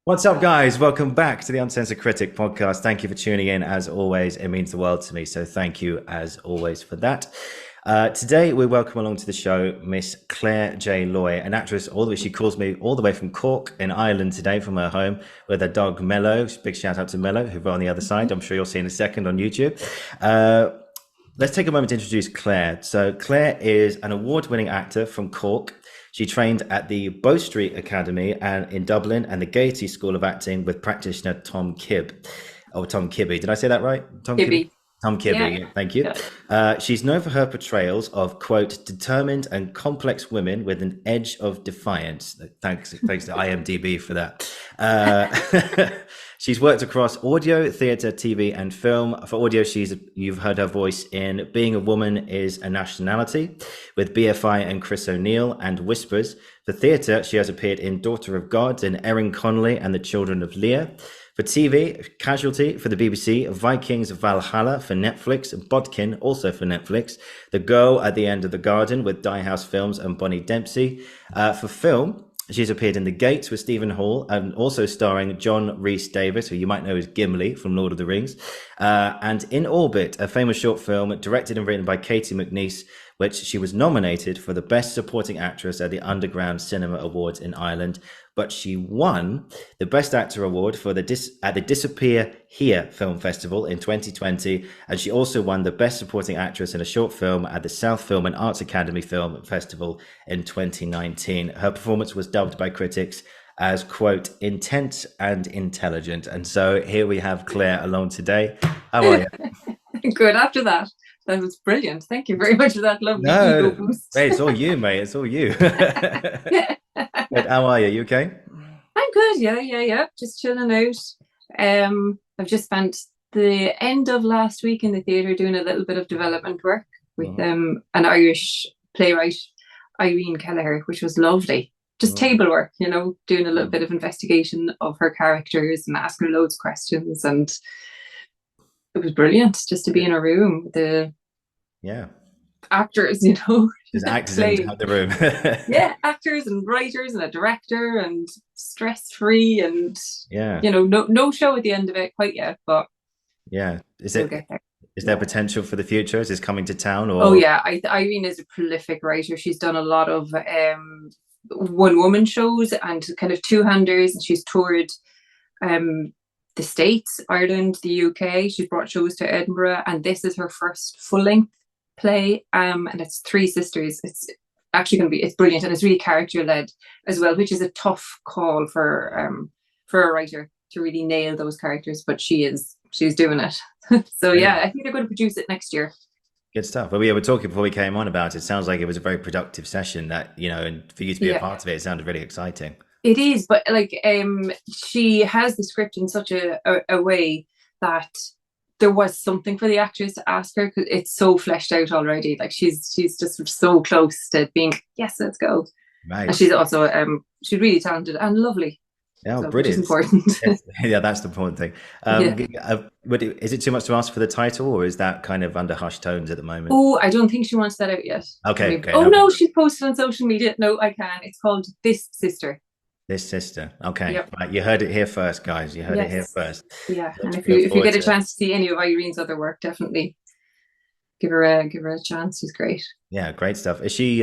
What's up, guys? Welcome back to the Uncensored Critic podcast. Thank you for tuning in. As always, it means the world to me. So thank you, as always, for that. Today, we welcome along to the show Miss Claire J. Loy, an actress. She calls me all the way from Cork in Ireland today, from her home with her dog Mello. Big shout out to Mello, who's on the other side. I'm sure you'll see in a second on YouTube. Let's take a moment to introduce Claire. So Claire is an award-winning actor from Cork. She trained at the Bow Street Academy and in Dublin and the Gaiety School of Acting with practitioner Tom Kibbe. Oh, Tom Kibbe. Did I say that right? Tom Kibbe? Gibby. Tom Kibbe, Yeah. thank you. Yeah. She's known for her portrayals of, quote, determined and complex women with an edge of defiance. Thanks to IMDb for that. She's worked across audio, theatre, TV, and film. For audio, you've heard her voice in Being a Woman is a Nationality with BFI and Chris O'Neill and Whispers. For theatre, she has appeared in Daughter of God and Erin Connolly and the Children of Lear. For TV, Casualty for the BBC, Vikings Valhalla for Netflix, Bodkin also for Netflix, The Girl at the End of the Garden with Dyehouse Films and Bonnie Dempsey. For film, she's appeared in The Gates with Stephen Hall and also starring John Rhys Davis, who you might know as Gimli from Lord of the Rings, and In Orbit, a famous short film directed and written by Katie McNeice, which she was nominated for the Best Supporting Actress at the Underground Cinema Awards in Ireland, but she won the Best Actor Award for at the Disappear Here Film Festival in 2020, and she also won the Best Supporting Actress in a Short Film at the South Film and Arts Academy Film Festival in 2019. Her performance was dubbed by critics as, quote, intense and intelligent. And so here we have Claire along today. How are you? Good after that. That was brilliant. Thank you very much for that lovely ego No, boost. hey, it's all you, mate. It's all you. But how are you? You okay? I'm good. Yeah. Just chilling out. I've just spent the end of last week in the theatre doing a little bit of development work with an Irish playwright, Irene Kelleher, which was lovely. Just table work, doing a little bit of investigation of her characters and asking loads of questions, and it was brilliant just to be in a room with the Yeah. actors, There's actors playing. in the room. Yeah, actors and writers and a director and stress free and Yeah. no show at the end of it quite yet, but Yeah. we'll get there. Is there potential for the future? Is this coming to town Oh or? yeah, Irene is a prolific writer. She's done a lot of one woman shows and kind of two-handers, and she's toured the States, Ireland, the UK. She's brought shows to Edinburgh, and this is her first full-length play, and it's three sisters. It's actually going to be, it's brilliant, and it's really character-led as well, which is a tough call for a writer to really nail those characters, but she's doing it. So yeah, I think they're going to produce it next year. Good stuff. But we were talking before we came on about it. Sounds like it was a very productive session and for you to be a Yeah, part of it, it sounded really exciting. it is, but like she has the script in such a way that there was something for the actress to ask her, because it's so fleshed out already. Like she's just so close to being, yes, let's go. And Right. she's also she's really talented and lovely, Yeah, so which is brilliant. important. Yeah, that's the important thing. Yeah. Is it too much to ask for the title, or is that kind of under hushed tones at the moment? Oh, I don't think she wants that out yet. Okay, Maybe. okay. Oh no, she's posted on social media. No, I can. It's called This Sister. This sister. Okay. Yep. Right. You heard it here first, guys. You heard it here Yes. first. Yeah. And if Look you forward get a to it. chance to see any of Irene's other work, definitely give her a chance. She's great. Yeah, great stuff. Is she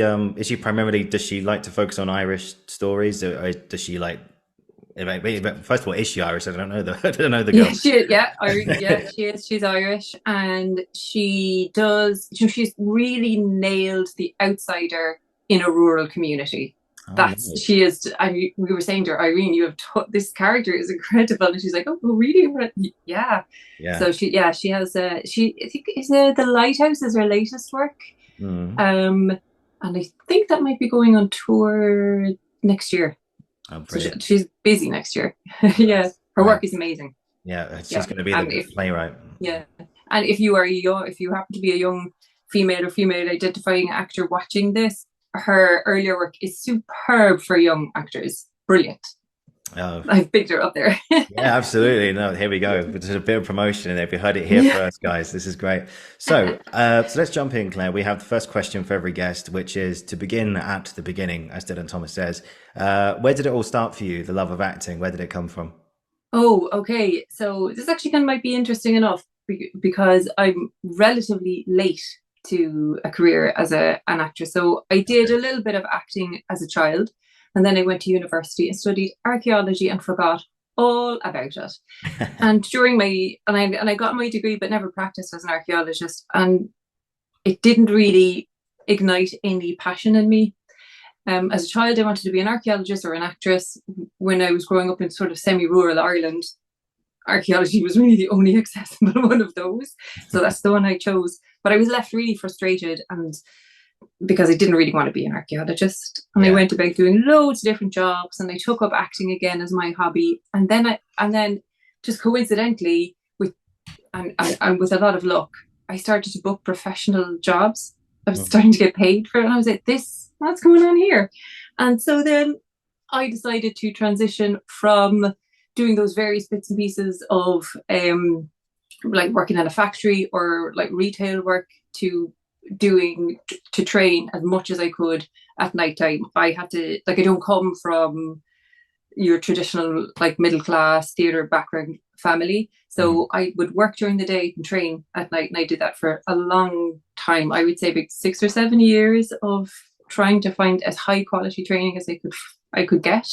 primarily, does she like to focus on Irish stories, or does she like, first of all, is she Irish? I don't know I don't know the girl. She is. She's Irish, and she does. She's really nailed the outsider in a rural community. Oh, That's nice. she is. We were saying to her, Irene, you have this character is incredible, and she's like, oh, really? Yeah. Yeah. So she has she I think is the Lighthouse is her latest work, Mm. and I think that might be going on tour next year. Oh, So brilliant. she's busy next year. Yeah, Nice. her Nice. work is amazing. Yeah, she's Yeah, going to be and the if playwright. yeah, and if you are young, if you happen to be a young female or female identifying actor watching this, her earlier work is superb for young actors. Brilliant. Oh, I've picked her up there. yeah, absolutely. No, here we go. There's a bit of promotion in there. If you heard it here Yeah. first, guys, this is great. So let's jump in, Claire. We have the first question for every guest, which is to begin at the beginning, as Dylan Thomas says. Where did it all start for you? The love of acting. Where did it come from? Oh, okay. So this actually kind of might be interesting enough because I'm relatively late to a career as an actress. So I did Okay. a little bit of acting as a child, and then I went to university and studied archaeology and forgot all about it. And during my and I got my degree, but never practiced as an archaeologist, and it didn't really ignite any passion in me. As a child, I wanted to be an archaeologist or an actress. When I was growing up in sort of semi-rural Ireland, archaeology was really the only accessible one of those. So that's the one I chose. But I was left really frustrated, and because I didn't really want to be an archaeologist. And I Yeah. went about doing loads of different jobs, and I took up acting again as my hobby. And then just coincidentally, and with a lot of luck, I started to book professional jobs. I was Mhm. starting to get paid for it, and I was like, "This, what's going on here?" And so then I decided to transition from doing those various bits and pieces of like working at a factory or like retail work to doing to train as much as I could at night time. I had to like I don't come from your traditional like middle class theatre background family. Mhm. So I would work during the day and train at night, and I did that for a long time. I would say about 6 or 7 years of trying to find as high quality training as I could get.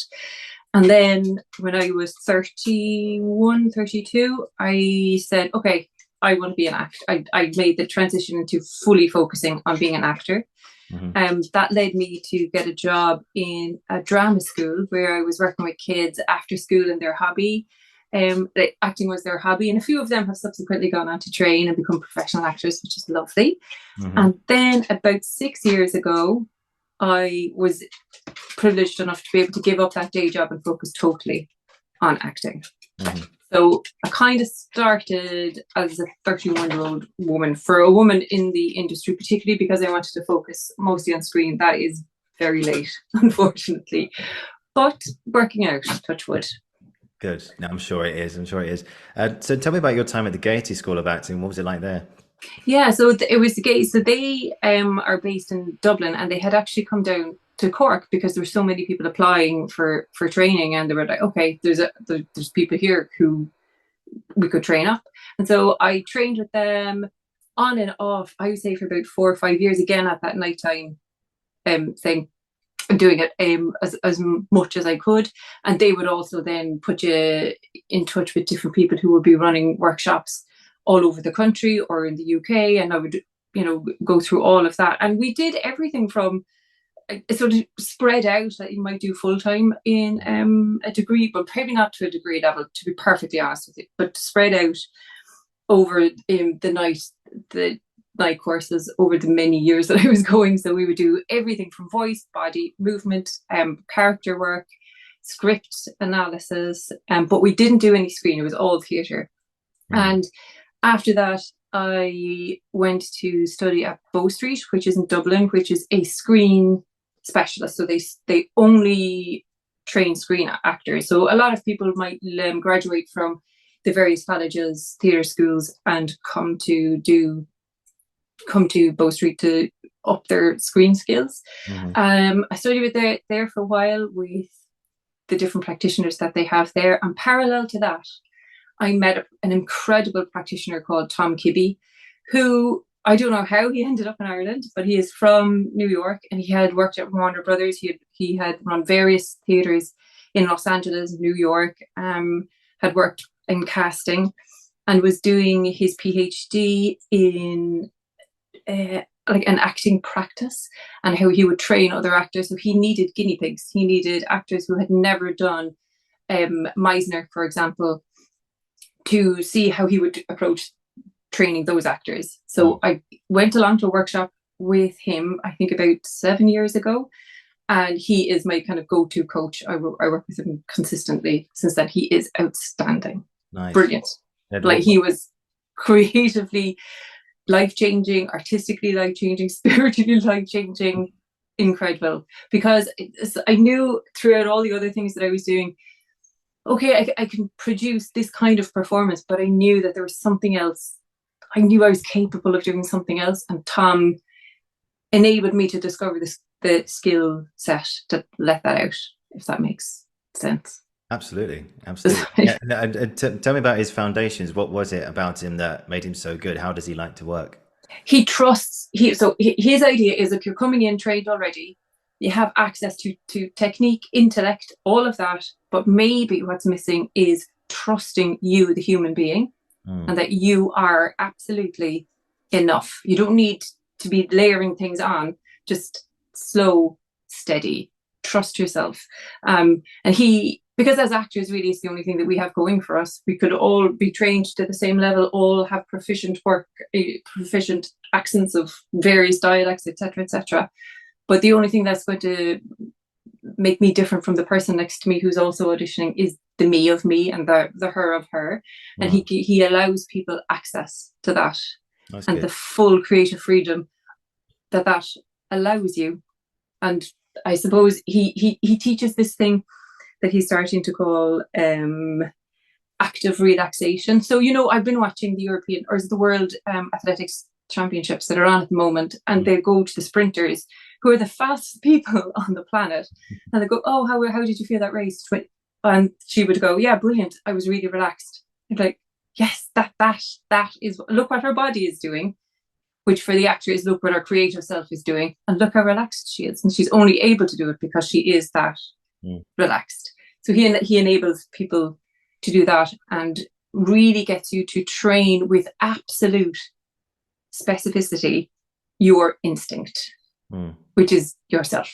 And then when I was 31, 32, I said, okay, I want to be an actor. I made the transition into fully focusing on being an actor. Mhm. That led me to get a job in a drama school where I was working with kids after school and their hobby. Like, acting was their hobby, and a few of them have subsequently gone on to train and become professional actors, which is lovely. Mhm. And then about 6 years ago, I was privileged enough to be able to give up that day job and focus totally on acting. Mhm. So I kind of started as a 31-year-old woman. For a woman in the industry, particularly because I wanted to focus mostly on screen, that is very late, unfortunately. But working out, touch wood. Good. No, I'm sure it is. I'm sure it is. So tell me about your time at the Gaiety School of Acting. What was it like there? Yeah, so it was the gay. So they are based in Dublin, and they had actually come down to Cork because there were so many people applying for training, and they were like, okay, there's people here who we could train up. And so I trained with them on and off, I would say for about 4 or 5 years, again at that nighttime thing, doing it as much as I could. And they would also then put you in touch with different people who would be running workshops all over the country or in the UK. And I would, go through all of that. And we did everything from sort of spread out that you might do full time in a degree, but probably not to a degree level, to be perfectly honest with you, but spread out over the night courses over the many years that I was going. So we would do everything from voice, body, movement, character work, script analysis, but we didn't do any screen. It was all theatre. Mhm. And after that, I went to study at Bow Street, which is in Dublin, which is a screen specialist. So they only train screen actors. So a lot of people might graduate from the various colleges, theatre schools, and come to Bow Street to up their screen skills. Mhm. I studied with there for a while with the different practitioners that they have there, and parallel to that, I met an incredible practitioner called Tom Kibbe, who I don't know how he ended up in Ireland, but he is from New York, and he had worked at Warner Brothers. He had run various theaters in Los Angeles, New York, had worked in casting, and was doing his PhD in like an acting practice and how he would train other actors. So he needed guinea pigs. He needed actors who had never done Meisner, for example, to see how he would approach training those actors. So Mhm. I went along to a workshop with him, I think about 7 years ago. And he is my kind of go-to coach. I work with him consistently since then. He is outstanding, Nice. brilliant. And Like he was creatively life-changing, artistically life-changing, spiritually life-changing, incredible. Because I knew throughout all the other things that I was doing, okay, I can produce this kind of performance, but I knew that there was something else. I knew I was capable of doing something else, and Tom enabled me to discover the skill set to let that out, if that makes sense. Absolutely, absolutely. Yeah. And tell me about his foundations. What was it about him that made him so good? How does he like to work? He trusts his idea is if you're coming in trained already, you have access to technique, intellect, all of that, but maybe what's missing is trusting you, the human being, Mm. and that you are absolutely enough. You don't need to be layering things on, just slow, steady, trust yourself. And he, because as actors, really, it's the only thing that we have going for us. We could all be trained to the same level, all have proficient work, proficient accents of various dialects, etc., etc. But the only thing that's going to make me different from the person next to me who's also auditioning is the me of me and the her of her. And Mm. he allows people access to that That's and good. the full creative freedom that allows you. And I suppose he teaches this thing that he's starting to call active relaxation. So, I've been watching the European or the World Athletics Championships that are on at the moment, and Mm. they go to the sprinters who are the fastest people on the planet, and they go, "Oh, how did you feel that race?" And she would go, "Yeah, brilliant. I was really relaxed." And like, yes, that is, look what her body is doing, which for the actor is look what her creative self is doing, and look how relaxed she is, and she's only able to do it because she is that Mm. relaxed. So he enables people to do that and really gets you to train with absolute specificity your instinct, Mm. which is yourself.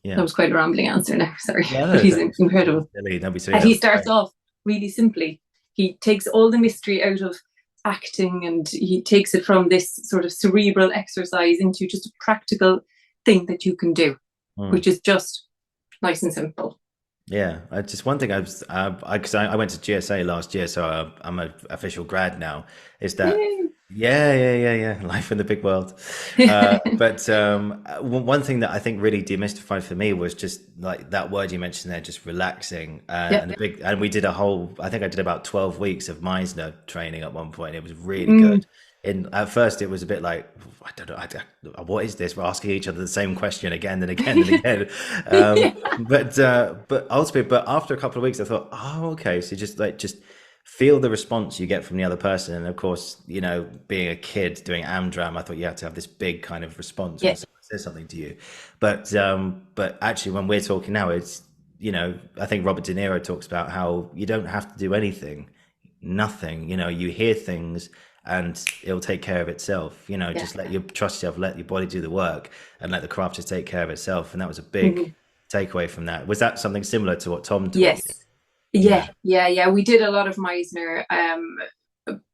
That Yeah. was quite a rambling answer now, sorry. Yeah, But no, he's don't be incredible. silly. Don't be silly. And That he was great. starts off really simply. He takes all the mystery out of acting and he takes it from this sort of cerebral exercise into just a practical thing that you can do, Mm. which is just nice and simple. Yeah, just one thing because I went to GSA last year, so I'm an official grad now. Is that Yay. yeah, life in the big world. But one thing that I think really demystified for me was just like that word you mentioned there, just relaxing, Yeah. and we did a whole. I think I did about 12 weeks of Meisner training at one point. It was really Mm. good. At first, it was a bit like I don't know, what is this? We're asking each other the same question again and again and again. Yeah. But ultimately, but after a couple of weeks, I thought, oh, okay. So just feel the response you get from the other person. And of course, being a kid doing Amdram, I thought you had to have this big kind of response when Yeah. someone says something to you. But actually, when we're talking now, it's I think Robert De Niro talks about how you don't have to do anything, nothing. You hear things and it'll take care of itself. Yeah. Just let you trust yourself, let your body do the work, and let the craft just take care of itself. And that was a big Mhm. takeaway from that. Was that something similar to what Tom taught you? Yes. Yeah. Yeah. We did a lot of Meisner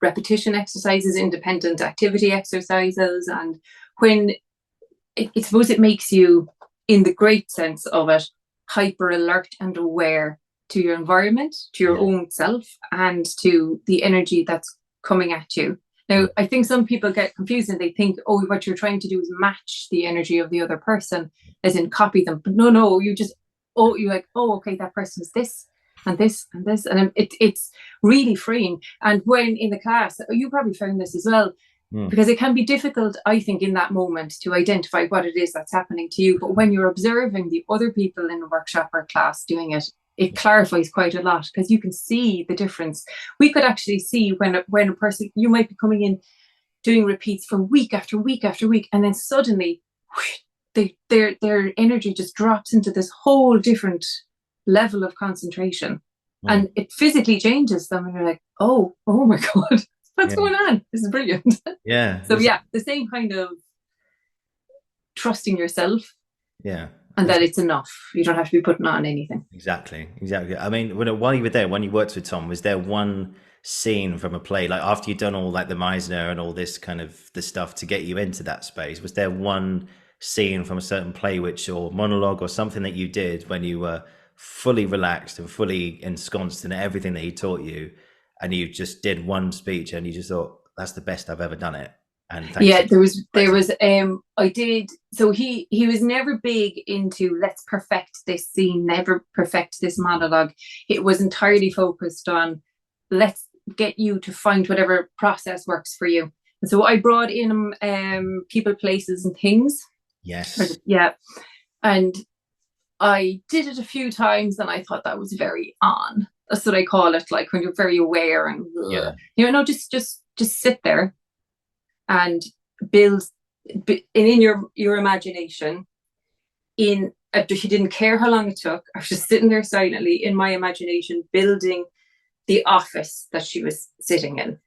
repetition exercises, independent activity exercises, and when I suppose it makes you, in the great sense of it, hyper alert and aware to your environment, to your Yeah. own self, and to the energy that's coming at you. Now, Mm. I think some people get confused and they think, oh, what you're trying to do is match the energy of the other person, as in copy them. But no, you're like, oh, okay, that person is this and this and this. And it's really freeing. And when in the class, you probably found this as well, Mm. because it can be difficult, I think, in that moment to identify what it is that's happening to you. But when you're observing the other people in a workshop or class doing it, it clarifies quite a lot because you can see the difference. We could actually see when a person, you might be coming in doing repeats for week after week after week, and then suddenly their energy just drops into this whole different level of concentration, Mm. and it physically changes them, and you're like, oh my god, what's Yeah. going on? This is brilliant. Yeah. So yeah, the same kind of trusting yourself Yeah. and that it's enough. You don't have to be putting on anything. Exactly. I mean, while you were there, when you worked with Tom, was there one scene from a play, like after you'd done all like the Meisner and all this kind of the stuff to get you into that space, was there one scene from a certain play which or monologue or something that you did when you were fully relaxed and fully ensconced in everything that he taught you, and you just did one speech and you just thought, that's the best I've ever done it, And thanks. Yeah, there was I did, so he was never big into let's perfect this scene, never perfect this monologue. It was entirely focused on let's get you to find whatever process works for you. And so I brought in people, places, and things. Yes. Yeah. And I did it a few times and I thought that was very on. That's what I call it, like when you're very aware and no, just sit there and build in your imagination. She didn't care how long it took. I was just sitting there silently in my imagination, building the office that she was sitting in,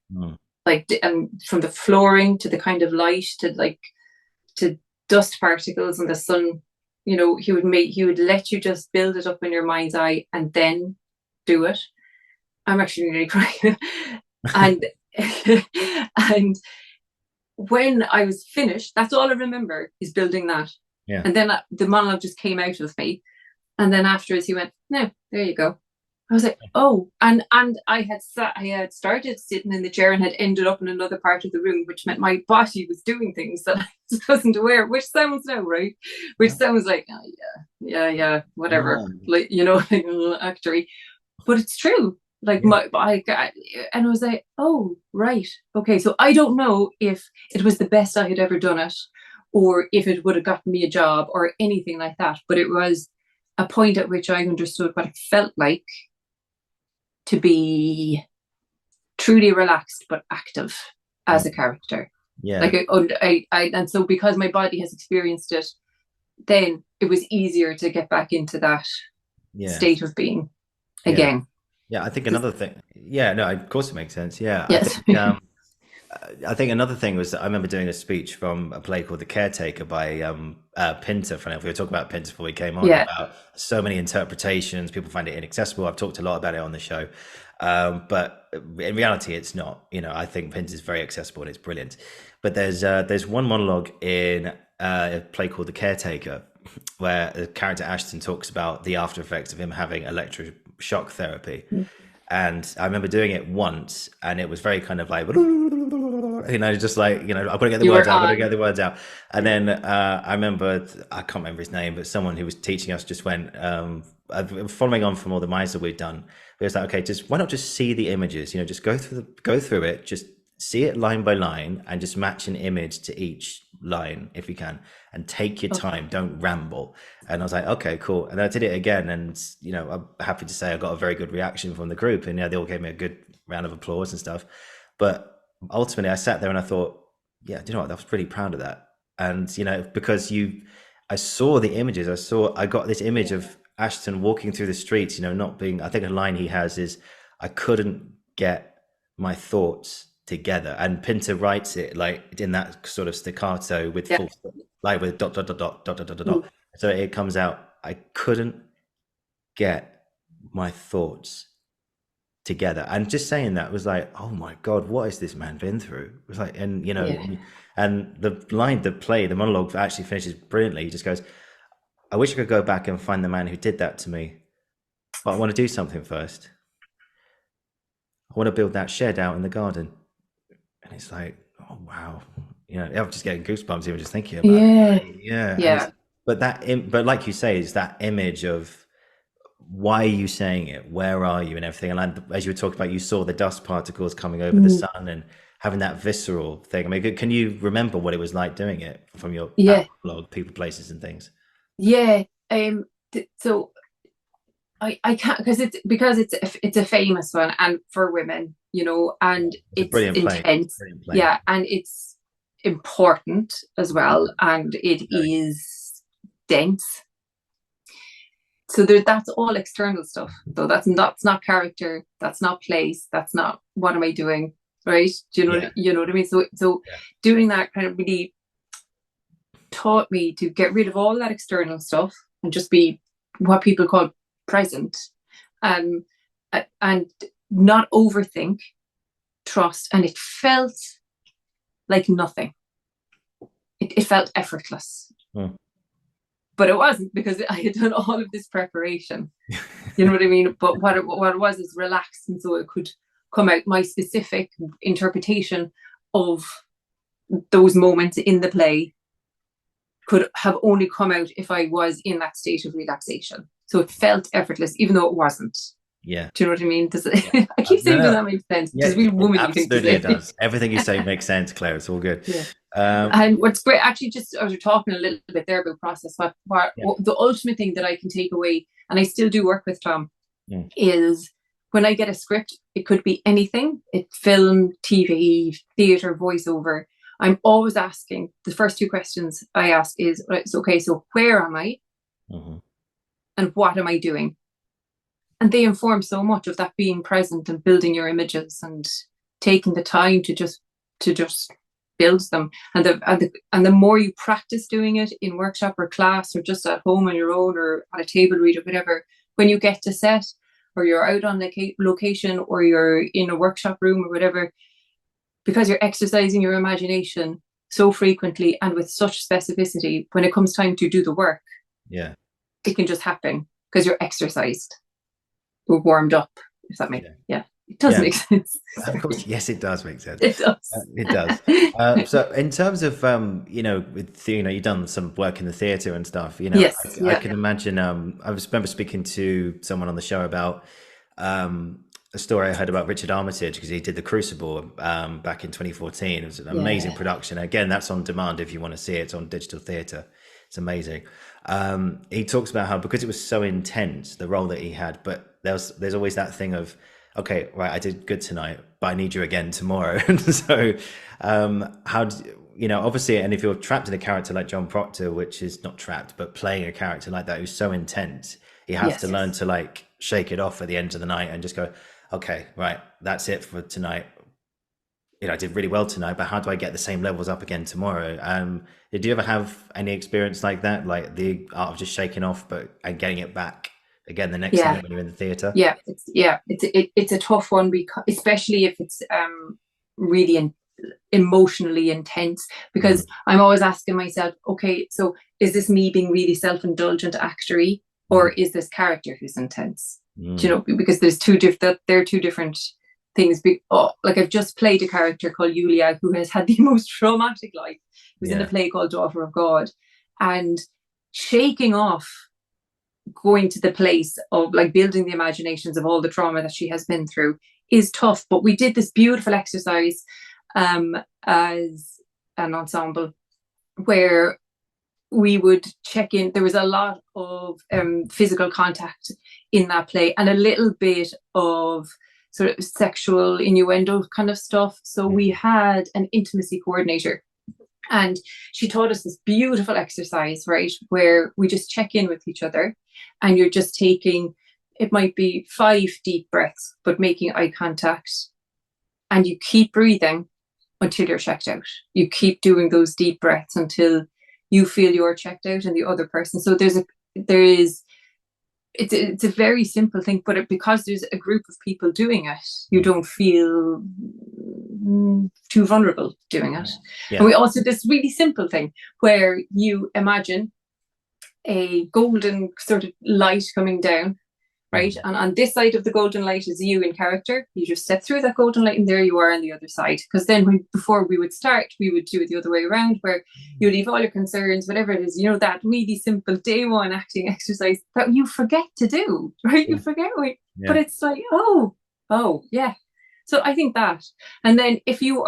like, and from the flooring to the kind of light to dust particles and the sun. He would let you just build it up in your mind's eye and then do it. I'm actually really crying. and and when I was finished, that's all I remember is building that. Yeah. And then the monologue just came out of me. And then afterwards he went, no, there you go. I was like, oh, and I had started sitting in the chair and had ended up in another part of the room, which meant my body was doing things that I wasn't aware of, which sounds now, right? Which sounds like, oh, yeah, whatever, like, like a little actory. But it's true. Like and I was like, oh, right. Okay. So I don't know if it was the best I had ever done it or if it would have gotten me a job or anything like that. But it was a point at which I understood what it felt like to be truly relaxed but active as a character. Yeah. Like and so because my body has experienced it, then it was easier to get back into that state of being again. Yeah, I think another thing. Yeah, no, of course it makes sense. Yeah, yes. I think another thing was that I remember doing a speech from a play called The Caretaker by Pinter. We were talking about Pinter before we came on, about so many interpretations. People find it inaccessible. I've talked a lot about it on the show, but in reality, it's not. I think Pinter is very accessible and it's brilliant. But there's one monologue in a play called The Caretaker where the character Ashton talks about the after effects of him having electroshock therapy. And I remember doing it once, and it was very kind of like, just like, I've got to get the words out, I've got to get the words out. And then I remember, I can't remember his name, but someone who was teaching us just went, following on from all the Meisel we'd done, it was like, okay, why not just see the images, just go through it, just see it line by line and just match an image to each line if you can, and take your time, don't ramble. And I was like, okay, cool. And I did it again, and I'm happy to say I got a very good reaction from the group, and they all gave me a good round of applause and stuff. But ultimately I sat there and I thought, yeah, do you know what, I was pretty proud of that. And because I saw the images, I got this image of Ashton walking through the streets, not being, I think a line he has is, I couldn't get my thoughts together. And Pinter writes it like in that sort of staccato with full, like with dot dot dot dot dot dot dot dot. So it comes out, I couldn't get my thoughts together. And just saying that was like, oh my God, what has this man been through? It was like, and and the monologue actually finishes brilliantly. He just goes, I wish I could go back and find the man who did that to me, but I want to do something first. I want to build that shed out in the garden. And it's like, oh wow, I'm just getting goosebumps even just thinking about it. Yeah. But like you say, is that image of why are you saying it? Where are you and everything? And as you were talking about, you saw the dust particles coming over the sun and having that visceral thing. I mean, can you remember what it was like doing it from your blog, people, places, and things? Yeah. So I can't, because it's a famous one, and for women, and it's intense. Yeah, and it's important as well, and it is dense. So that's all external stuff. So that's not character, that's not place, that's not what am I doing, right? Do you know what I mean? So doing that kind of really taught me to get rid of all that external stuff and just be what people call present, and not overthink, trust. And it felt like nothing. It felt effortless. But it wasn't, because I had done all of this preparation. You know what I mean? But what it was is relaxed, and so it could come out my specific interpretation of those moments in the play could have only come out if I was in that state of relaxation. So it felt effortless, even though it wasn't. Yeah. Do you know what I mean? Yeah. I keep No, saying, does that make sense? yeah, Which is really womanly thing to absolutely say. it does. Everything you say makes sense, Claire. It's all good. Yeah. Um, And what's great, actually, just as we're talking a little bit there about process, yeah. what the ultimate thing that I can take away, and I still do work with Tom, Mm. is when I get a script, it could be anything, it's film, TV, theatre, voiceover. I'm always asking, the first two questions I ask is, right, so, okay, so where am I Mm-hmm. and what am I doing? And they inform so much of that being present and building your images and taking the time to just build them. And the more you practice doing it in workshop or class or just at home on your own or on a table read or whatever, when you get to set or you're out on location or you're in a workshop room or whatever, because you're exercising your imagination so frequently and with such specificity, when it comes time to do the work, Yeah. it can just happen because you're exercised or warmed up, if that makes it does Yeah. make sense. Of course, yes, it does make sense. It does. It does. So, in terms of with you've done some work in the theatre and stuff. Yes, I yeah, can imagine. Remember speaking to someone on the show about a story I heard about Richard Armitage because he did The Crucible back in 2014. It was an amazing production. Again, that's on demand if you want to see it. It's on digital theatre. It's amazing. He talks about how because it was so intense, the role that he had, but there's always that thing of, okay, right, I did good tonight, but I need you again tomorrow. And so, how do obviously, and if you're trapped in a character like John Proctor, which is not trapped, but playing a character like that who's so intense, you have to learn to like shake it off at the end of the night and just go, okay, right, that's it for tonight. I did really well tonight, but how do I get the same levels up again tomorrow? Did you ever have any experience like that, like the art of just shaking off, and getting it back again the next night when you're in the theatre? It's a tough one because especially if it's really emotionally intense, because I'm always asking myself, okay, so is this me being really self-indulgent actory, or is this character who's intense? Do because there are two different things. Like I've just played a character called Yulia who has had the most traumatic life, who's in a play called Daughter of God, and shaking off going to the place of like building the imaginations of all the trauma that she has been through is tough. But we did this beautiful exercise as an ensemble where we would check in. There was a lot of physical contact in that play and a little bit of sort of sexual innuendo kind of stuff. So we had an intimacy coordinator, and she taught us this beautiful exercise, right, where we just check in with each other, and you're just taking, it might be 5 deep breaths, but making eye contact, and you keep breathing until you're checked out. You keep doing those deep breaths until you feel you're checked out and the other person. So it's a very simple thing, but because there's a group of people doing it, you don't feel too vulnerable doing it. And we also did this really simple thing where you imagine a golden sort of light coming down, right? And on this side of the golden light is you in character. You just step through that golden light and there you are on the other side. Because then before we would start, we would do it the other way around, where you leave all your concerns, whatever it is, that really simple day one acting exercise that you forget to do, right? You forget but it's like, oh, yeah. So I think that. And then if you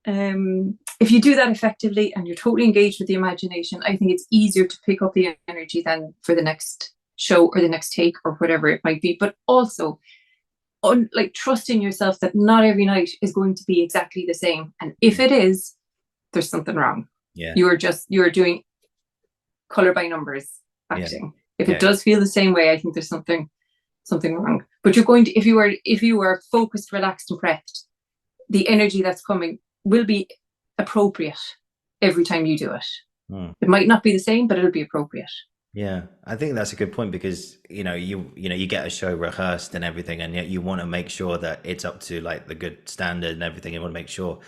do that effectively and you're totally engaged with the imagination, I think it's easier to pick up the energy than for the next show or the next take or whatever it might be. But also like trusting yourself that not every night is going to be exactly the same, and if it is, there's something wrong. You're doing color by numbers acting. If it does feel the same way, I think there's something wrong. But you're going to, if you are focused, relaxed and prepped, the energy that's coming will be appropriate every time you do it. It might not be the same, but it'll be appropriate. Yeah, I think that's a good point because you get a show rehearsed and everything, and yet you want to make sure that it's up to like the good standard and everything. You want to make sure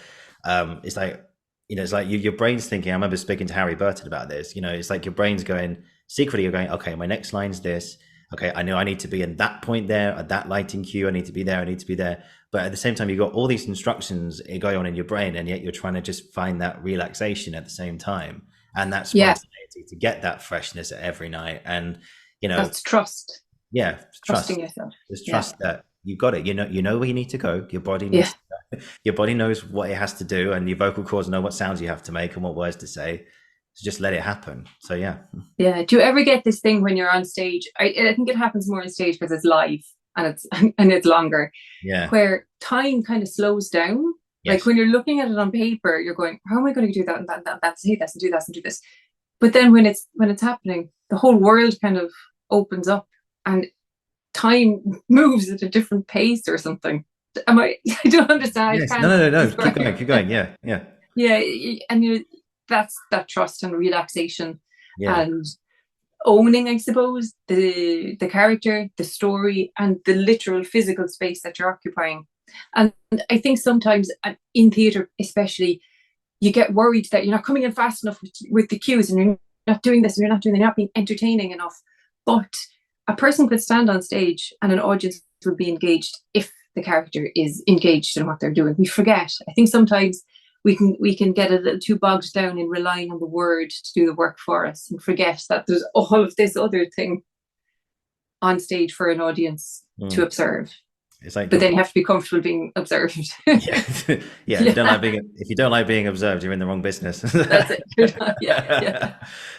it's like it's like your brain's thinking. I remember speaking to Harry Burton about this. It's like your brain's going secretly. You're going, okay, my next line's this. okay, I know I need to be in that point there at that lighting cue. I need to be there. I need to be there. But at the same time, you've got all these instructions going on in your brain, and yet you're trying to just find that relaxation at the same time and that Yeah, spontaneity to get that freshness at every night. And you know, that's trust. yeah, Trusting trust. yourself. Just Yeah. trust that you got it. You know where you need to go. Your body Yeah. needs. Your body knows what it has to do, and your vocal cords know what sounds you have to make and what words to say. So just let it happen. So yeah. Yeah. Do you ever get this thing when you're on stage? I think it happens more on stage because it's live and it's and it's longer, Yeah. where time kind of slows down. Like Yes. when you're looking at it on paper, you're going, "How am I going to do that and that and that, and say this and do this and do this?" But then when it's happening, the whole world kind of opens up and time moves at a different pace or something. Am I? I don't understand. I Yes. can't No. Keep describe. going. Keep going. Yeah. Yeah. Yeah, and that's that trust and relaxation Yeah. and owning, I suppose, the character, the story, and the literal physical space that you're occupying. And I think sometimes in theatre, especially, you get worried that you're not coming in fast enough with the cues, and you're not doing this, and you're not doing, you're not being entertaining enough. But a person could stand on stage, and an audience would be engaged if the character is engaged in what they're doing. We forget. I think sometimes we can get a little too bogged down in relying on the word to do the work for us and forget that there's all of this other thing on stage for an audience to observe. It's like, but then you have to be comfortable being observed. yeah, yeah. If you don't like being observed, you're in the wrong business. That's it. Yeah.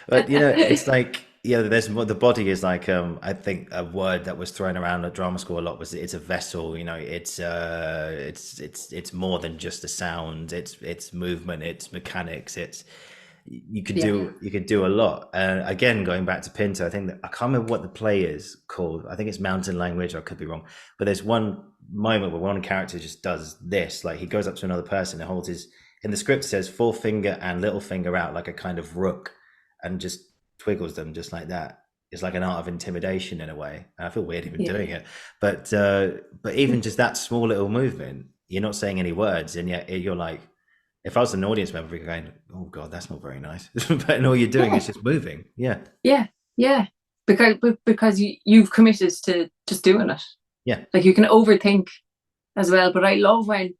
But it's like, there's the body is like, I think a word that was thrown around at drama school a lot was it's a vessel. It's more than just a sound. It's movement. It's mechanics. You could do a lot. Again, going back to Pinto, I think I can't remember what the play is called. I think it's Mountain Language. I could be wrong, but there's one moment where one character just does this. Like he goes up to another person and holds his. In the script, it says forefinger and little finger out like a kind of rook, and just twiggles them just like that. It's like an art of intimidation in a way. I feel weird even doing it, but even just that small little movement, you're not saying any words, and yet you're like. If I was an audience member, you're going, "Oh God, that's not very nice," but all you're doing is just moving. Yeah, because you've committed to just doing it. Yeah, like you can overthink as well. But I love when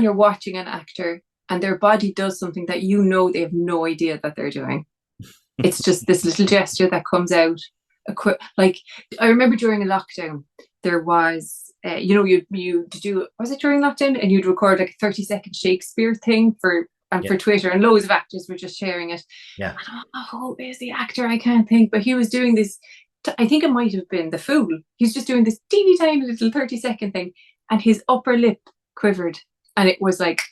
you're watching an actor and their body does something that they have no idea that they're doing. It's just this little gesture that comes out. Like I remember during a lockdown, there was. You do, was it during lockdown, and you'd record like a 30-second Shakespeare thing for Twitter, and loads of actors were just sharing it. Yeah. Who is the actor? I can't think, but he was doing this. I think it might have been The Fool. He's just doing this teeny tiny little 30-second thing, and his upper lip quivered, and it was like,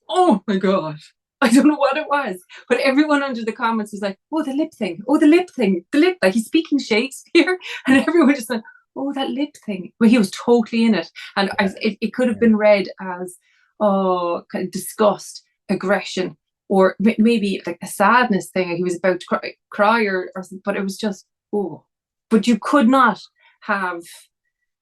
oh my God. I don't know what it was, but everyone under the comments was like, oh, the lip thing, the lip, like he's speaking Shakespeare, and everyone just went, oh, that lip thing. Well, he was totally in it. And it could have been read as, kind of disgust, aggression, or maybe like a sadness thing. He was about to cry or something, but it was just, oh. But you could not have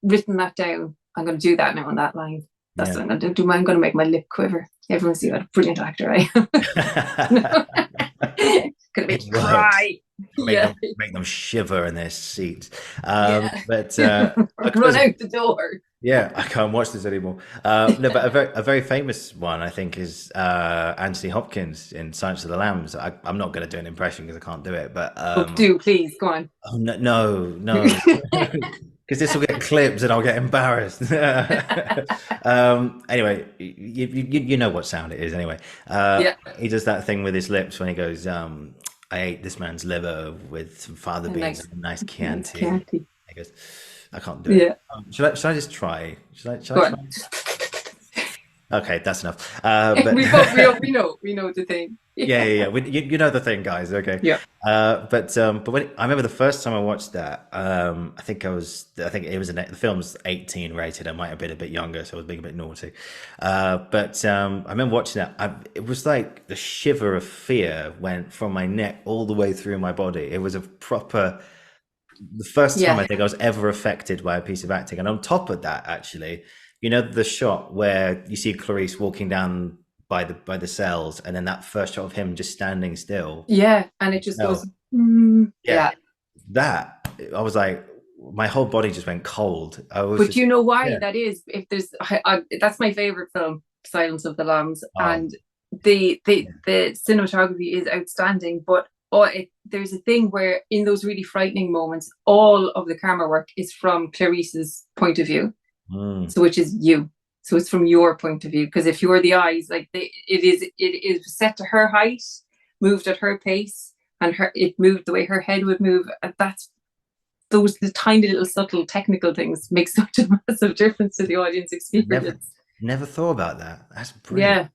written that down. I'm going to do that now on that line. That's what I'm going to do. I'm going to make my lip quiver. Everyone see what a brilliant actor I am. Going to make you cry. Make them shiver in their seats. But run out the door. Yeah, I can't watch this anymore. No, but a very famous one I think is Anthony Hopkins in Silence of the Lambs. I'm not going to do an impression because I can't do it. But do please go on. Oh no. Because this will get clipped and I'll get embarrassed. Anyway, you know what sound it is anyway. He does that thing with his lips when he goes, I ate this man's liver with some fava beans and a nice Chianti. He goes, I can't do it. Should I just try? Should I try? Okay, that's enough. But we know the thing. Yeah. You know the thing, guys. Okay. Yeah. But when I remember the first time I watched that, I think it was the film's 18 rated. I might have been a bit younger, so I was being a bit naughty. But I remember watching that. It was like the shiver of fear went from my neck all the way through my body. It was the first time I think I was ever affected by a piece of acting. And on top of that, actually, the shot where you see Clarice walking down by the cells, and then that first shot of him just standing still. Yeah, and it just goes. That I was like, my whole body just went cold. I was But just, you know why yeah. that is? If there's, that's my favorite film, Silence of the Lambs, Oh, and the cinematography is outstanding. But there's a thing where in those really frightening moments, all of the camera work is from Clarice's point of view, mm, so which is you. So it's from your point of view, because if you're the eyes, like it is set to her height, moved at her pace, and it moved the way her head would move. And that's those the tiny little subtle technical things make such a massive difference to the audience never, experience. never thought about that. That's brilliant.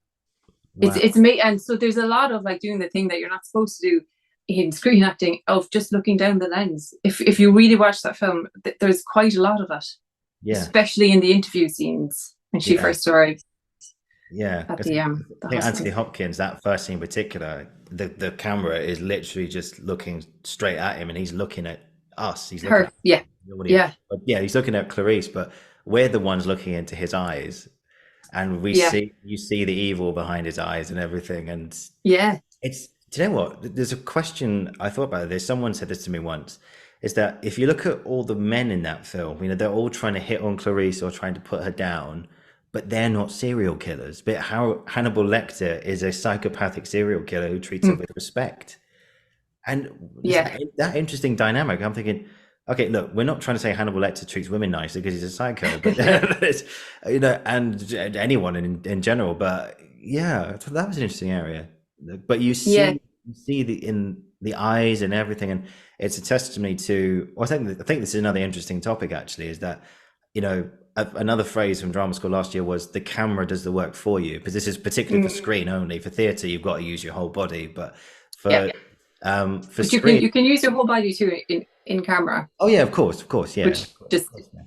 Yeah, it's Wow. it's me, and so there's a lot of like doing the thing that you're not supposed to do in screen acting of just looking down the lens. If you really watch that film, there's quite a lot of it, Yeah. especially in the interview scenes when she Yeah. first arrived Yeah. at 'Cause the I think Anthony hospital. Hopkins, that first scene in particular, the camera is literally just looking straight at him and he's looking at us. He's looking Her, at yeah, the audience. yeah, But yeah, he's looking at Clarice, but we're the ones looking into his eyes and yeah, you see the evil behind his eyes and everything. And yeah. it's, do you know what? There's a question I thought about this. Someone said this to me once, is that if you look at all the men in that film, they're all trying to hit on Clarice or trying to put her down, but they're not serial killers. But how Hannibal Lecter is a psychopathic serial killer who treats her Mm, with respect. And there's yeah, that interesting dynamic. I'm thinking, okay, look, we're not trying to say Hannibal Lecter treats women nicely because he's a psycho, but it's, and anyone in general. But yeah, so that was an interesting area. But yeah. you see the in the eyes and everything, and it's a testimony to. Well, I think this is another interesting topic. Actually, is that another phrase from drama school last year was the camera does the work for you, because this is particularly for Mm, screen only. For theatre, you've got to use your whole body, but yeah. for But you can screen, you can use your whole body too in camera, oh yeah, of course, yeah, which just of course, yeah.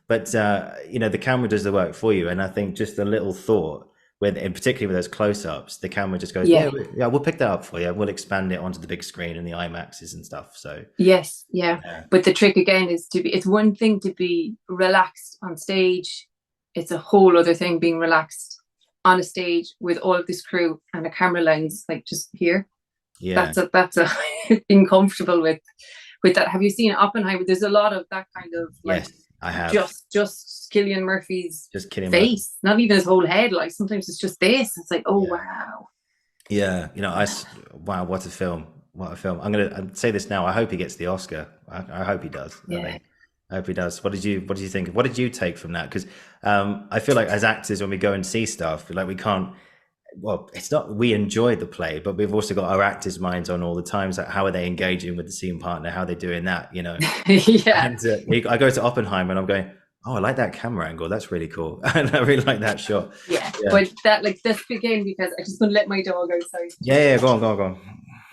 But the camera does the work for you, and I think just a little thought with, in particular with those close-ups, the camera just goes, yeah, yeah. yeah, we'll pick that up for you. We'll expand it onto the big screen and the IMAXs and stuff. So Yes, yeah. yeah, But the trick again is it's one thing to be relaxed on stage. It's a whole other thing being relaxed on a stage with all of this crew and a camera lens, like just here. yeah, That's a being comfortable with that. Have you seen Oppenheimer? There's a lot of that kind of like yes, I have. just Killian Murphy's Just Killian Murphy. face, not even his whole head. Like sometimes it's just this. It's like, oh Yeah, wow. yeah. Wow, what a film! What a film! I'd say this now. I hope he gets the Oscar. I hope he does. Yeah. I hope he does. What did you think? What did you take from that? Because I feel like as actors, when we go and see stuff, like we can't. Well, it's not we enjoy the play, but we've also got our actors' minds on all the times. Like how are they engaging with the scene partner? How are they doing that? Yeah. And I go to Oppenheimer and I'm going, oh, I like that camera angle. That's really cool, and I really like that shot. Yeah. Yeah, But that like this begin because I just gonna let my dog outside. yeah, yeah. Go on, go on, go on.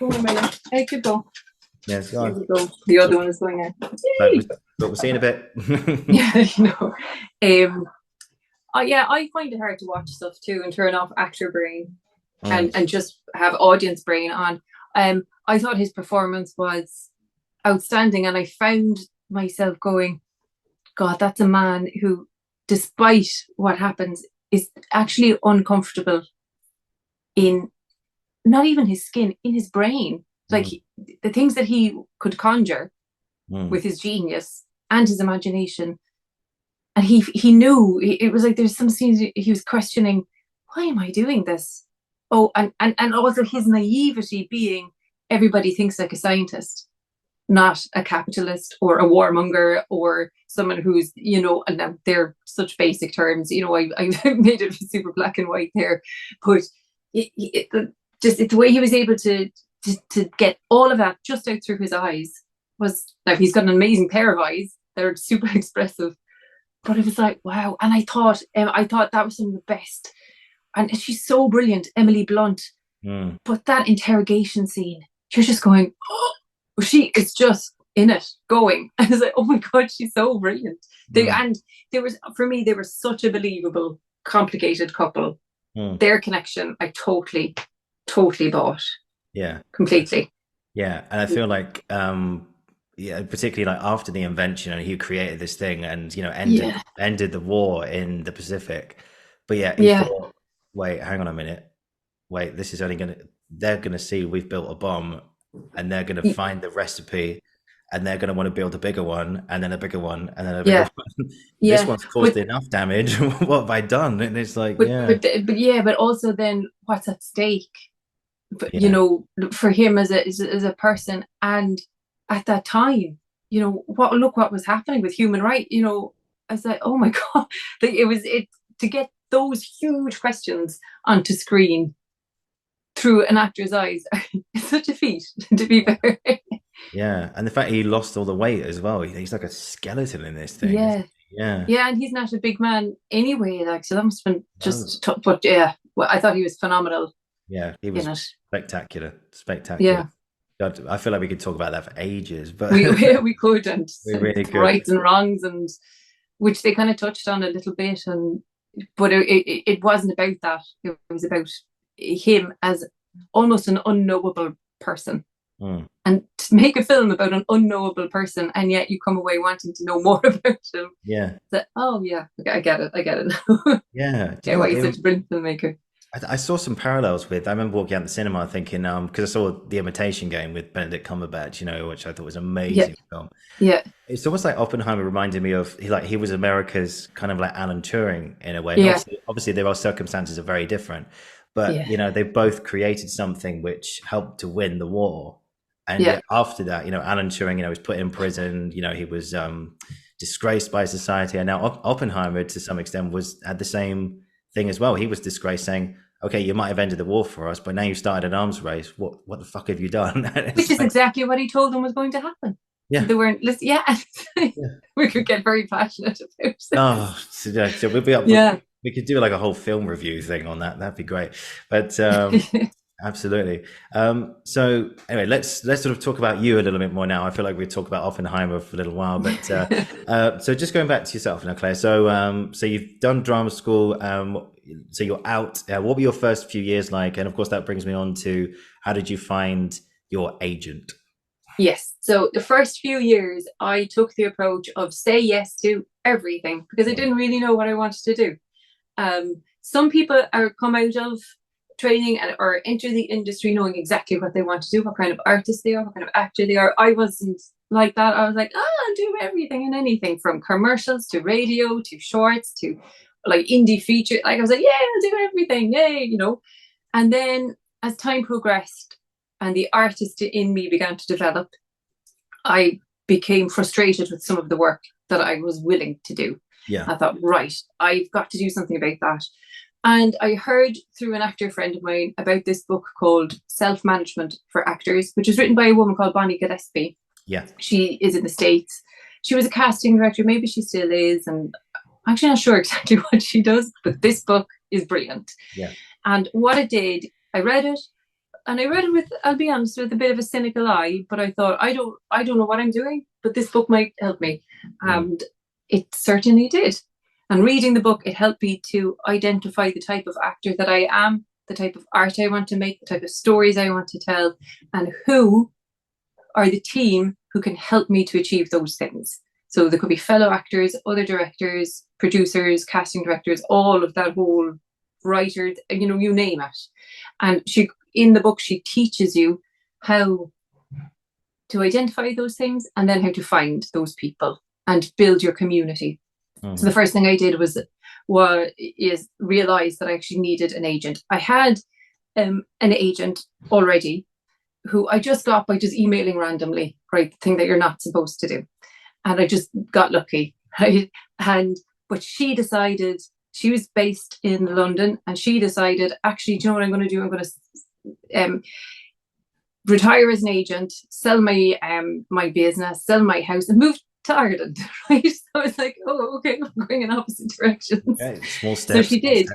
Go on, Miller. Hey, good go. Yes, go There on. we go. The other one is going out. But Yay! we'll see in a bit. Yeah, yeah, I find it hard to watch stuff too and turn off actor brain Mm, and just have audience brain on. I thought his performance was outstanding, and I found myself going, God, that's a man who, despite what happens, is actually uncomfortable in not even his skin, in his brain. Like mm, the things that he could conjure mm, with his genius and his imagination. And he knew it was like there's some scenes he was questioning, why am I doing this? Oh, and also his naivety being everybody thinks like a scientist, not a capitalist or a warmonger or someone who's, and they're such basic terms, I made it super black and white there, but it's the way he was able to get all of that just out through his eyes was like he's got an amazing pair of eyes. They're super expressive, but it was like wow. And I thought that was some of the best. And she's so brilliant, Emily Blunt. mm, But that interrogation scene, you're just going, oh, she is just in it, going. And it's like, oh my god, she's so brilliant. mm, And there was, for me, they were such a believable, complicated couple. mm. Their connection, I totally bought Yeah, completely. yeah, and I feel like, yeah, particularly like after the invention, and he created this thing, and Yeah, ended the war in the Pacific. But yeah, he yeah, thought, wait, hang on a minute, wait, they're gonna see we've built a bomb, and they're gonna find the recipe, and they're going to want to build a bigger one, and then a bigger one, and then a bigger Yeah, one. This yeah. one's caused But enough damage. What have I done? And it's like, but yeah, but but yeah, but also then what's at stake? But yeah, for him as a person, and at that time, what was happening with human rights. I was like, oh my god, like it to get those huge questions onto screen through an actor's eyes. It's such a feat, to be fair. yeah. And the fact he lost all the weight as well. He's like a skeleton in this thing, isn't Yeah, he? Yeah. yeah, and he's not a big man anyway. Like, so that must have been No. just tough. But yeah, well, I thought he was phenomenal Yeah, he in was it. spectacular, spectacular. Yeah, God, I feel like we could talk about that for ages, but we could, and we really could. rights and wrongs, and which they kind of touched on a little bit, and but it wasn't about that. It was about him as almost an unknowable person. Mm. And to make a film about an unknowable person, and yet you come away wanting to know more about him. Yeah, That, oh yeah, I get it. I get it now. yeah. Do you Yeah, know why what? he's such a brilliant filmmaker. I saw some parallels with. I remember walking out the cinema thinking, because I saw The Imitation Game with Benedict Cumberbatch, which I thought was an Yeah, amazing film. yeah, It's almost like Oppenheimer reminded me of he was America's kind of like Alan Turing in a way. And yeah, obviously their circumstances are very different, but yeah, they both created something which helped to win the war. And yeah, yet after that, Alan Turing, was put in prison. He was disgraced by society, and now Oppenheimer, to some extent, had the same thing as well. He was disgraced, saying, "Okay, you might have ended the war for us, but now you started an arms race. What the fuck have you done?" And which it's is like, exactly what he told them was going to happen. yeah, They weren't listening. Yeah, yeah. we could get very passionate about it. Oh, so, yeah, so we'll be up. Yeah. We could do like a whole film review thing on that. That'd be great. But absolutely. So anyway, let's sort of talk about you a little bit more now. I feel like we talked about Oppenheimer for a little while, but so just going back to yourself now, Claire. So you've done drama school. So you're out. What were your first few years like? And of course, that brings me on to how did you find your agent? Yes. So the first few years, I took the approach of say yes to everything because I didn't really know what I wanted to do. Some people come out of training or enter the industry knowing exactly what they want to do, what kind of artist they are, what kind of actor they are. I wasn't like that. I was like, I'll do everything and anything from commercials to radio to shorts to like indie feature. Like I was like, yeah, I'll do everything. Yay, And then as time progressed and the artist in me began to develop, I became frustrated with some of the work that I was willing to do. Yeah. I thought, right, I've got to do something about that. And I heard through an actor friend of mine about this book called Self-Management for Actors, which was written by a woman called Bonnie Gillespie. Yeah. She is in the States. She was a casting director. Maybe she still is. And I'm actually not sure exactly what she does, but this book is brilliant. Yeah. And what it did, I read it. And I read it with, I'll be honest, with a bit of a cynical eye, but I thought, I don't know what I'm doing, but this book might help me. And it certainly did. And reading the book, it helped me to identify the type of actor that I am, the type of art I want to make, the type of stories I want to tell, and who are the team who can help me to achieve those things. So there could be fellow actors, other directors, producers, casting directors, all of that whole writers, you name it. And in the book, she teaches you how to identify those things and then how to find those people and build your community. So the first thing I did was realize that I actually needed an agent. I had an agent already who I just got by just emailing randomly, right? The thing that you're not supposed to do. And I just got lucky. Right? But she decided, she was based in London, and she decided, actually, do you know what I'm going to do? I'm going to retire as an agent, sell my business, sell my house, and move to Ireland, right? So I was like, oh, okay, I'm going in opposite directions. Okay, small steps. So she did.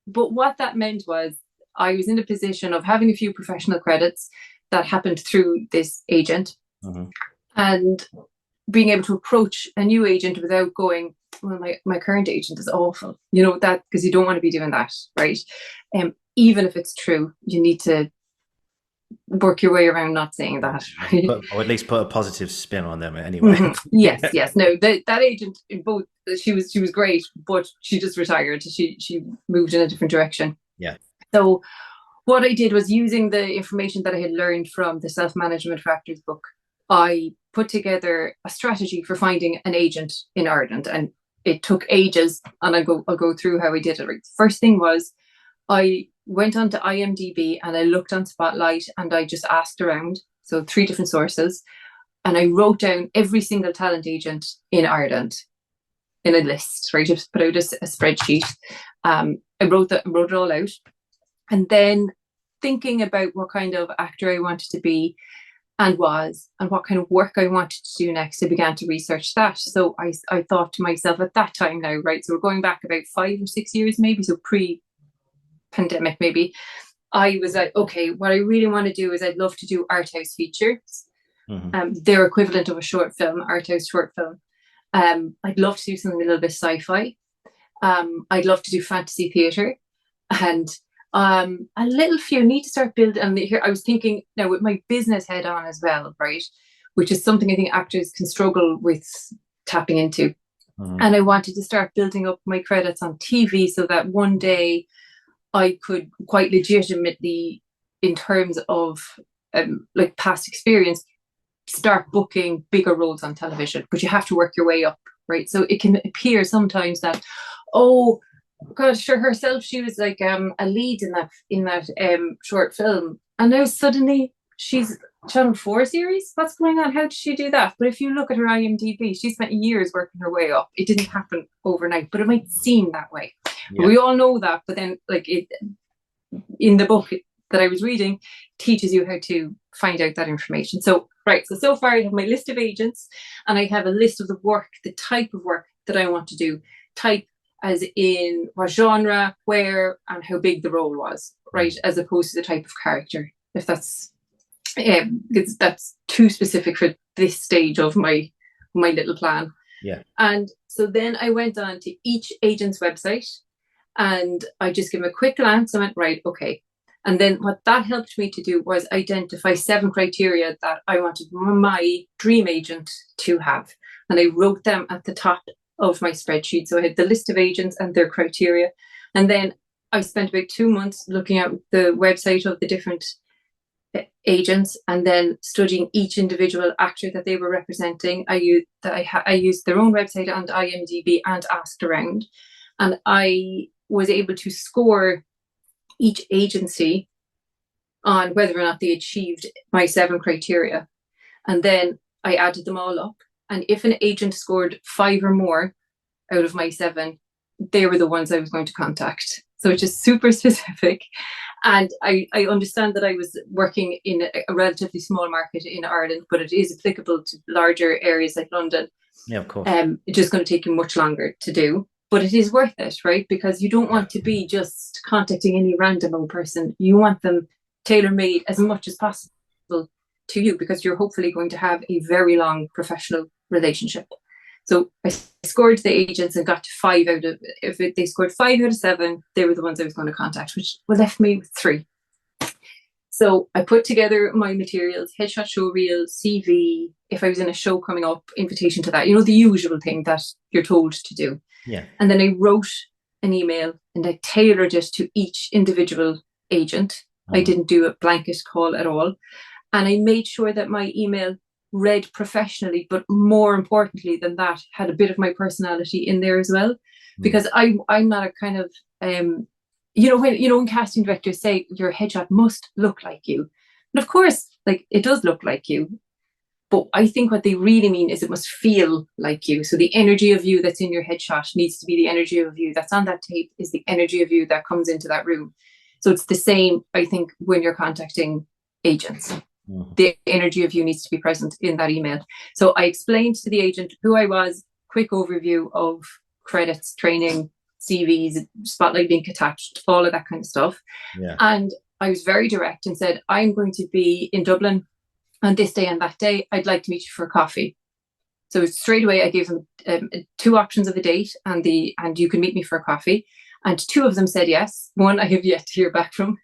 But what that meant was I was in a position of having a few professional credits that happened through this agent, and being able to approach a new agent without going, well, my current agent is awful, that, because you don't want to be doing that, right? Even if it's true, you need to work your way around not saying that, right? Or at least put a positive spin on them anyway. Yes. No, that agent, both, she was great, but she just retired. She moved in a different direction. Yeah. So what I did was, using the information that I had learned from the Self-Management for Actors book, I put together a strategy for finding an agent in Ireland. And it took ages, and I'll go through how I did it. Right. First thing was, I went onto IMDb and I looked on Spotlight and I just asked around. So 3 different sources. And I wrote down every single talent agent in Ireland in a list, right? Just put out a spreadsheet. I wrote it all out. And then thinking about what kind of actor I wanted to be and what kind of work I wanted to do next, I began to research that. So I thought to myself at that time now, right? So we're going back about 5 or 6 years, maybe, so pre-pandemic, maybe. I was like, okay, what I really want to do is I'd love to do art house features. Their equivalent of a short film, art house short film. I'd love to do something a little bit sci-fi. I'd love to do fantasy theatre, and a little few need to start building. And here I was thinking now with my business head on as well, right? Which is something I think actors can struggle with tapping into. And I wanted to start building up my credits on TV so that one day I could quite legitimately, in terms of like past experience, start booking bigger roles on television. But you have to work your way up, right? So it can appear sometimes that, oh God, sure, herself, she was like a lead in that short film, and now suddenly she's Channel 4 series. What's going on? How did she do that? But if you look at her IMDb, she spent years working her way up. It didn't happen overnight, but it might seem that way. Yeah. We all know that, but then like it in the book that I was reading teaches you how to find out that information. So right, so far I have my list of agents, and I have a list of the work, the type of work that I want to do. Type as in what genre, where, and how big the role was, right? As opposed to the type of character. If that's too specific for this stage of my little plan. Yeah. And so then I went on to each agent's website, and I just gave them a quick glance. I went, right, okay. And then what that helped me to do was identify 7 criteria that I wanted my dream agent to have. And I wrote them at the top of my spreadsheet. So I had the list of agents and their criteria. And then I spent about 2 months looking at the website of the different agents and then studying each individual actor that they were representing. I used their own website and IMDb and asked around. And I was able to score each agency on whether or not they achieved my 7 criteria. And then I added them all up. And if an agent scored 5 or more out of my 7, they were the ones I was going to contact. So it's just super specific. And I understand that I was working in a relatively small market in Ireland, but it is applicable to larger areas like London. Yeah, of course. It's just going to take you much longer to do. But it is worth it, right? Because you don't want to be just contacting any random old person. You want them tailor-made as much as possible to you, because you're hopefully going to have a very long professional relationship. So I scored the agents and got to 5 out of, they scored 5 out of 7, they were the ones I was going to contact, which left me with 3. So I put together my materials, headshot, show reel, CV, if I was in a show coming up, invitation to that, the usual thing that you're told to do. Yeah. And then I wrote an email and I tailored it to each individual agent. I didn't do a blanket call at all. And I made sure that my email read professionally, but more importantly than that, had a bit of my personality in there as well. Because I'm not a kind of, when casting directors say your headshot must look like you. And of course, like it does look like you. But I think what they really mean is it must feel like you. So the energy of you that's in your headshot needs to be the energy of you that's on that tape, is the energy of you that comes into that room. So it's the same, I think, when you're contacting agents. The energy of you needs to be present in that email. So I explained to the agent who I was, quick overview of credits, training, CVs, spotlight link attached, all of that kind of stuff. Yeah. And I was very direct and said, I'm going to be in Dublin on this day and that day. I'd like to meet you for coffee. So straight away I gave them 2 options of a date and you can meet me for a coffee. And 2 of them said yes. One I have yet to hear back from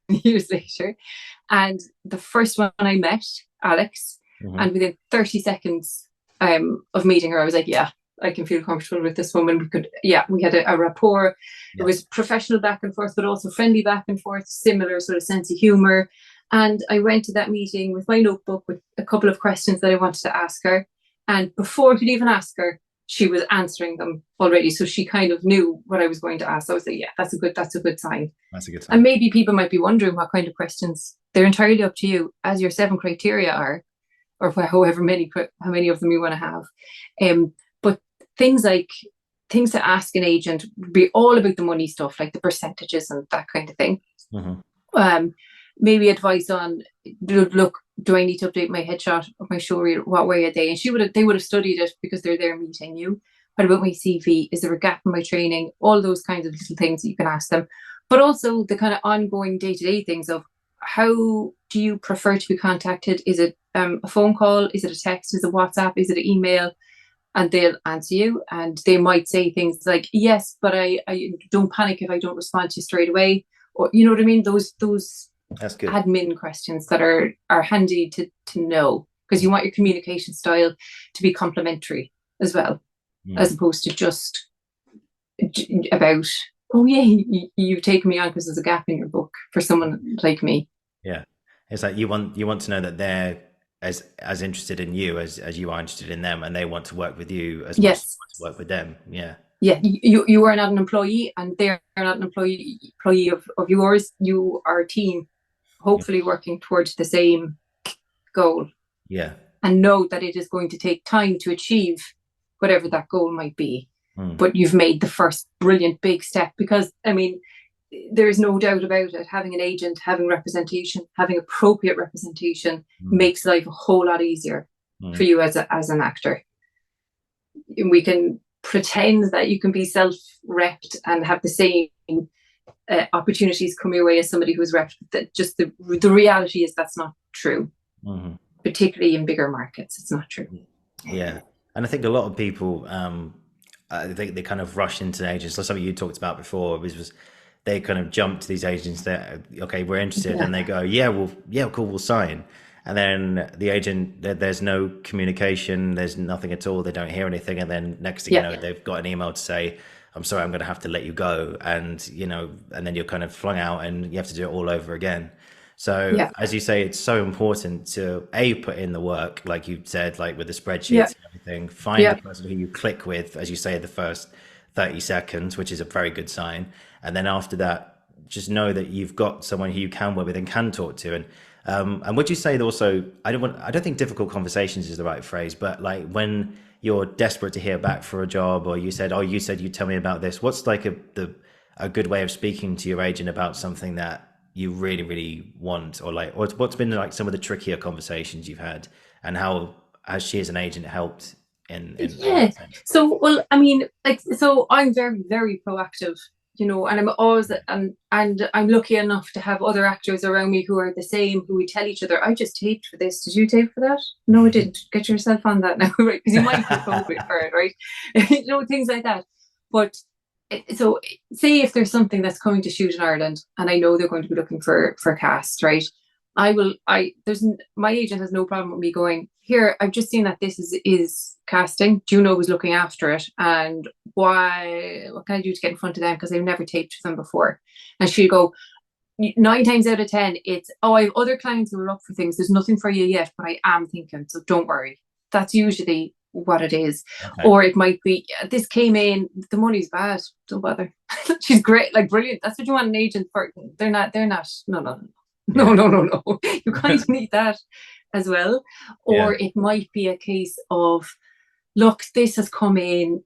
years later. And the first one I met, Alex, and within 30 seconds of meeting her, I was like, yeah, I can feel comfortable with this woman. We had a rapport. Yeah. It was professional back and forth, but also friendly back and forth, similar sort of sense of humor. And I went to that meeting with my notebook with a couple of questions that I wanted to ask her. And before I could even ask her, she was answering them already. So she kind of knew what I was going to ask. So I was like, yeah, that's a good sign. That's a good sign. And maybe people might be wondering what kind of questions. They're entirely up to you, as your 7 criteria are, or however many, how many of them you want to have. But things to ask an agent be all about the money stuff, like the percentages and that kind of thing. Maybe advice on, look, do I need to update my headshot or my show reel? What way are they? And they would have studied it because they're there meeting you. What about my CV? Is there a gap in my training? All those kinds of little things that you can ask them. But also the kind of ongoing day-to-day things of, how do you prefer to be contacted? Is it a phone call? Is it a text? Is it WhatsApp? Is it an email? And they'll answer you, and they might say things like, yes, but I don't panic if I don't respond to you straight away. Or, you know what I mean? Those That's good. Admin questions that are handy to know, because you want your communication style to be complementary as well, as opposed to just about, oh yeah, you've taken me on because there's a gap in your book for someone like me. Yeah, it's like you want to know that they're as interested in you as you are interested in them, and they want to work with you as much as you want to work with them. Yeah. Yeah, you are not an employee, and they're not an employee of yours. You are a team, hopefully working towards the same goal. Yeah. And know that it is going to take time to achieve whatever that goal might be. But you've made the first brilliant big step, because, I mean, there's no doubt about it. Having an agent, having representation, having appropriate representation makes life a whole lot easier for you as an actor. We can pretend that you can be self-repped and have the same opportunities come your way as somebody who's repped. That just the reality is that's not true. Particularly in bigger markets, it's not true. Yeah, and I think a lot of people, I think they kind of rush into agents. Like something you talked about before was they kind of jump to these agents that, okay, we're interested, and they go, cool, we'll sign. And then the agent, there's no communication, there's nothing at all, they don't hear anything, and then next thing you know, they've got an email to say, I'm sorry, I'm going to have to let you go, and and then you're kind of flung out, and you have to do it all over again. So as you say, it's so important to put in the work, like you said, like with the spreadsheets and everything, find the person who you click with, as you say, the first 30 seconds, which is a very good sign. And then after that, just know that you've got someone who you can work with and can talk to. And would you say that also, I don't think difficult conversations is the right phrase, but like when you're desperate to hear back for a job, or you said you'd tell me about this, what's like a good way of speaking to your agent about something that you really, really want, or what's been like some of the trickier conversations you've had, and how has she as an agent helped in so, well, I mean, like, so I'm very, very proactive, and I'm always, and I'm lucky enough to have other actors around me who are the same, who we tell each other, I just taped for this, did you tape for that? No, I didn't. Get yourself on that now, right? Because you might be appropriate for it, right? Things like that. But so say if there's something that's coming to shoot in Ireland, and I know they're going to be looking for cast, right? My agent has no problem with me going, here, I've just seen that this is casting. Do you know who's looking after it? And what can I do to get in front of them? Because I've never taped for them before. And she'll go, 9 times out of 10, it's, I have other clients who are up for things. There's nothing for you yet, but I am thinking, so don't worry. That's usually what it is. Okay. Or it might be, this came in, the money's bad, don't bother. She's great, like brilliant. That's what you want an agent for. They're not, no. You kind of need that as well. Or it might be a case of, look, this has come in.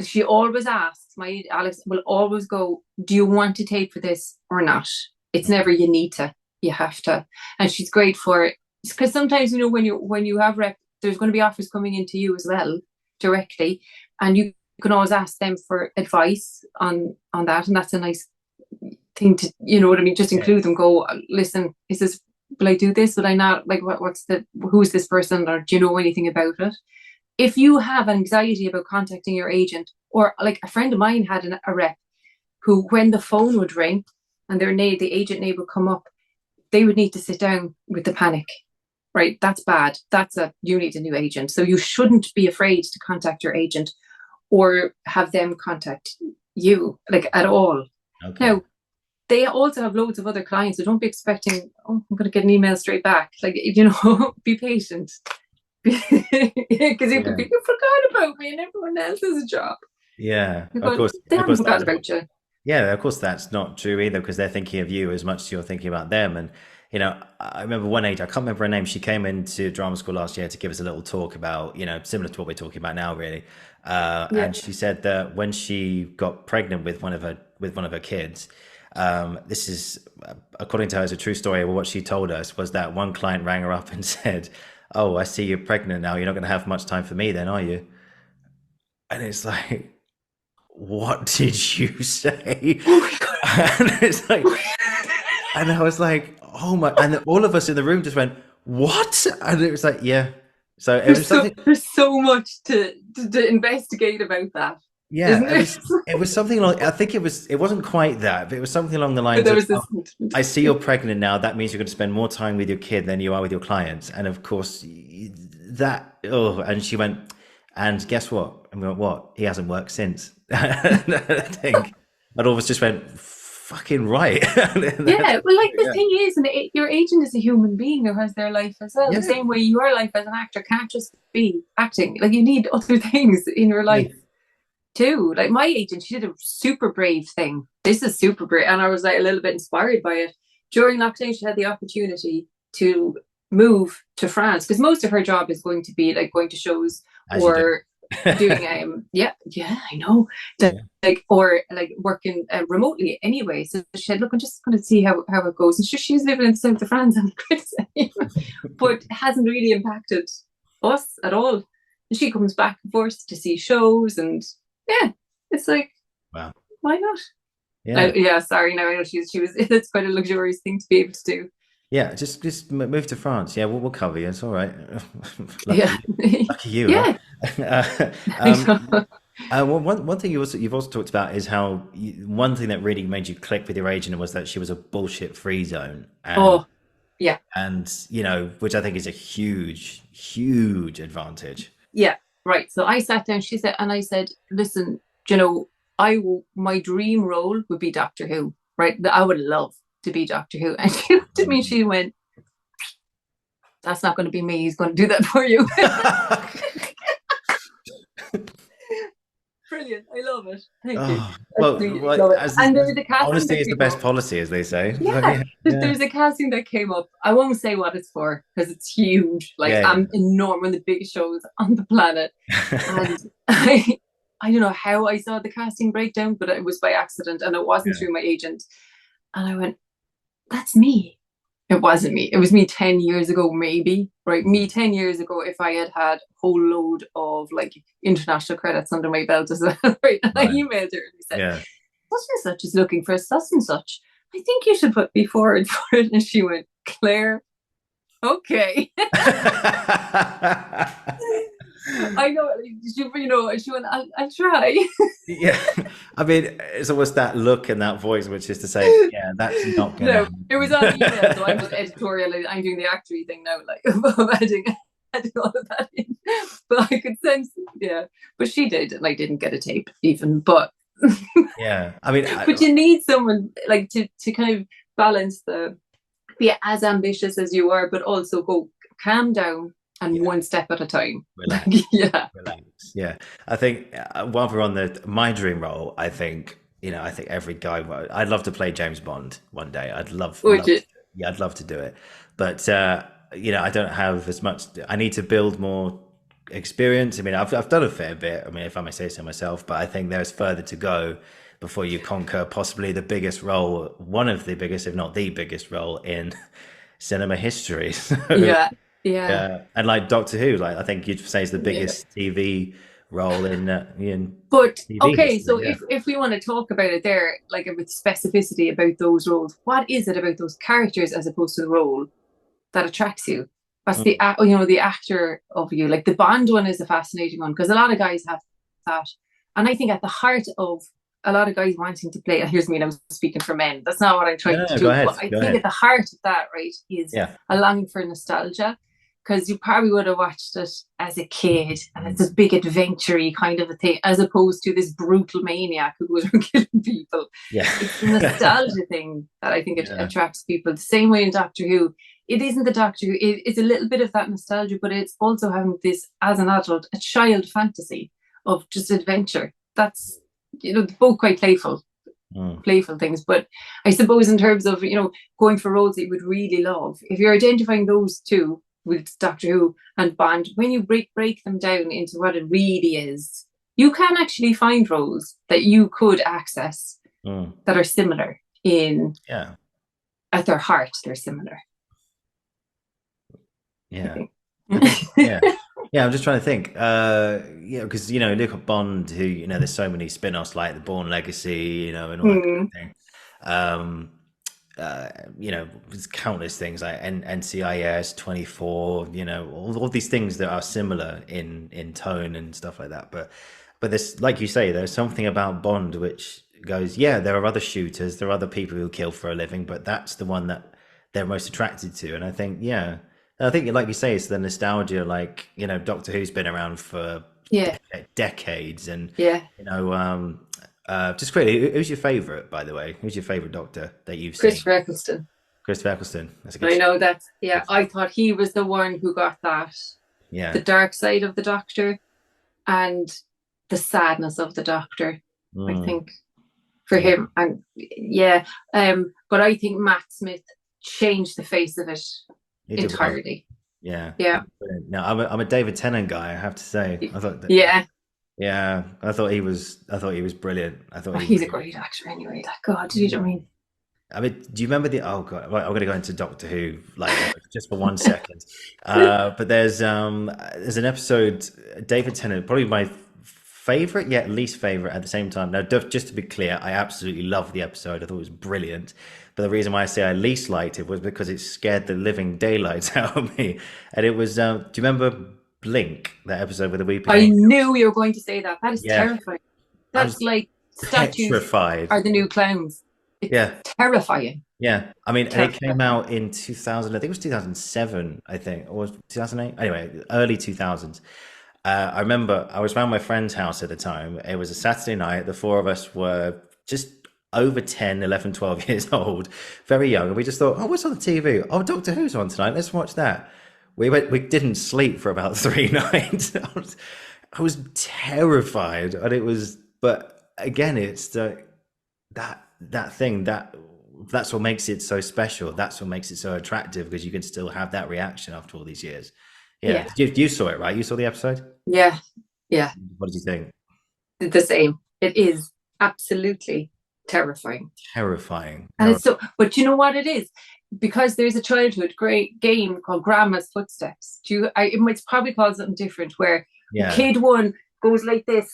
She always asks, my Alex will always go, do you want to tape for this or not? It's never you need to, you have to. And she's great for it. Because sometimes, when you have rep, there's going to be offers coming into you as well directly. And you can always ask them for advice on that. And that's a nice thing to, just include them, go, listen, will I do this? Will I not? Like, who is this person? Or do you know anything about it? If you have anxiety about contacting your agent, or like a friend of mine had a rep who, when the phone would ring and the agent name would come up, they would need to sit down with the panic, right? That's bad. You need a new agent. So you shouldn't be afraid to contact your agent or have them contact you, like, at all. Okay. Now, they also have loads of other clients, so don't be expecting, oh, I'm going to get an email straight back. Like, you know, be patient. Because you could Yeah. be, you forgot about me and everyone else has a job. Yeah, You're of going, course, they of haven't course, forgotten that's about you. yeah, of course, that's not true either because they're thinking of you as much as you're thinking about them. And you know, I remember one age, I can't remember her name. She came into drama school last year to give us a little talk about, you know, similar to what we're talking about now, really. Yeah. And she said that when she got pregnant with one of her kids, this is according to her, is a true story. Well, what she told us was that one client rang her up and said, "Oh, I see you're pregnant now. You're not going to have much time for me, then, are you?" And it's like, what did you say? Oh my God. And it's like, and I was like, oh my, and all of us in the room just went, what? And it was like, yeah. So it was something, There's so much to investigate about that, yeah, isn't there? it was something like, I think it wasn't quite that, but it was something along the But lines there of, was this. oh, I see you're pregnant now. That means you're going to spend more time with your kid than you are with your clients. And of course, that, oh, and she went, and guess what? And we went, what? He hasn't worked since. And I think, and all of us just went, fucking right. Yeah, well, like the Yeah. thing is, your agent is a human being who has their life as well. The Yeah. same way your life as an actor can't just be acting. Like you need other things in your Yeah. life too. Like my agent, she did a super brave thing. This is super brave, and I was like a little bit inspired by it. During lockdown, she had the opportunity to move to France because most of her job is going to be like going to shows As you do. or doing yeah, I know, Yeah. like or like working remotely anyway. So she said, look, I'm just going to see how it goes. And she's living in the south of France, I'm but it hasn't really impacted us at all. And she comes back and forth to see shows, and yeah, it's like, Wow. why not? Yeah. Yeah, sorry, no, I know she was. It's quite a luxurious thing to be able to do. Yeah. Just move to France. Yeah. We'll cover you. It's all right. Yeah, Lucky you, yeah. huh? One thing you've also talked about is how one thing that really made you click with your agent was that she was a bullshit free zone, Oh, yeah, and you know, which I think is a huge advantage. yeah. Right. So I sat down. She said, and I said, listen, you know, my dream role would be Doctor Who. Right. I would love to be Doctor Who. And she looked at me and she went, that's not going to be me. He's going to do that for you. Brilliant. I love it. Thank you. Well, Love it. And there's a casting honesty that is the came best up. policy, as they say. Yeah, Yeah. there's a casting that came up. I won't say what it's for because it's huge. Like Yeah, I'm enormous, one of the biggest shows on the planet. And I don't know how I saw the casting breakdown, but it was by accident and it wasn't yeah. through my agent. And I went, that's me. It wasn't me. It was me 10 years ago, maybe. Right. Me 10 years ago, if I had a whole load of like international credits under my belt as well. Right. And I Right. emailed her and I said, Yeah. such and such is looking for such and such. I think you should put me forward for it. And she went, Claire, okay. I know, you know, and she went, I'll try. Yeah, I mean, it's almost that look and that voice, which is to say, yeah, that's not gonna No, it was on email, happen. so I'm just editorial. I'm doing the actory thing now, like of adding all of that in. But I could sense, yeah. But she did, and I didn't get a tape even. But Yeah, I mean, but you need someone like to kind of balance be as ambitious as you are, but also go calm down and yeah, one step at a time. relax, Yeah. relax. Yeah, I think while we're on my dream role, I think I think every guy. I'd love to play James Bond one day. Would you? Yeah, I'd love to do it, but I don't have as much. I need to build more experience. I mean, I've done a fair bit. I mean, if I may say so myself, but I think there's further to go before you conquer possibly the biggest role, one of the biggest, if not the biggest role in cinema history. So, Yeah. Yeah. yeah, and like Doctor Who, like I think you'd say is the Yeah. biggest TV role in But TV okay, history. so Yeah. if we want to talk about it there, like with specificity about those roles, what is it about those characters as opposed to the role that attracts you? What's the the actor of you? Like the Bond one is a fascinating one because a lot of guys have that, and I think at the heart of a lot of guys wanting to play. Here's me, and I'm speaking for men. That's not what I'm trying to No, do. go ahead. But I Go think ahead. at the heart of that, right, is Yeah. a longing for nostalgia. because you probably would have watched it as a kid, and it's a big adventure-y kind of a thing, as opposed to this brutal maniac who goes around killing people. Yeah. It's the nostalgia thing that I think it Yeah. attracts people. The same way in Doctor Who, it isn't the Doctor Who. It's a little bit of that nostalgia, but it's also having this, as an adult, a child fantasy of just adventure. That's, both quite playful things. But I suppose in terms of, going for roles that you would really love, if you're identifying those two with Doctor Who and Bond, when you break them down into what it really is, you can actually find roles that you could access that are similar at their heart. They're similar. Yeah. Yeah, I'm just trying to think. Because look at Bond, who there's so many spin-offs like the Bourne Legacy, and all that kind of thing. There's countless things like NCIS 24. All these things that are similar in tone and stuff like that. But there's, like you say, there's something about Bond which goes, there are other shooters, there are other people who kill for a living, but that's the one that they're most attracted to. And I think, like you say, it's the nostalgia. Like, Doctor Who's been around for decades, and just quickly, who's your favorite, by the way? Who's your favorite Doctor that you've seen? Christopher Eccleston. Christopher Eccleston. That's a good. I know that's I thought he was the one who got that. Yeah. The dark side of the Doctor, and the sadness of the Doctor. I think for him, and but I think Matt Smith changed the face of it entirely. Yeah. No, I'm a David Tennant guy, I have to say. I thought I thought he was brilliant. I thought he's a great actor anyway. Like, God, do you know what I mean? I mean, do you remember oh God, right, I'm going to go into Doctor Who like just for 1 second. But there's an episode, David Tennant, probably my favorite yet least favorite at the same time. Now, just to be clear, I absolutely loved the episode. I thought it was brilliant. But the reason why I say I least liked it was because it scared the living daylights out of me. And it was, do you remember Blink, that episode with the weeping angels? I knew you were going to say that. That is terrifying. That's like statues petrified. Are the new clowns. It's terrifying. Yeah. I mean, and it came out in 2000, I think it was 2007, I think, or 2008. Anyway, early 2000s. I remember I was around my friend's house at the time. It was a Saturday night. The four of us were just over 10, 11, 12 years old, very young. And we just thought, what's on the TV? Oh, Doctor Who's on tonight. Let's watch that. We didn't sleep for about 3 nights. I was terrified. And but again, it's that thing that's what makes it so special. That's what makes it so attractive, because you can still have that reaction after all these years. Yeah. You saw it, right? You saw the episode? Yeah. What did you think? The same. It is absolutely terrifying. And it's so, but you know what it is? Because there's a childhood great game called Grandma's Footsteps. It's probably called something different, where kid one goes like this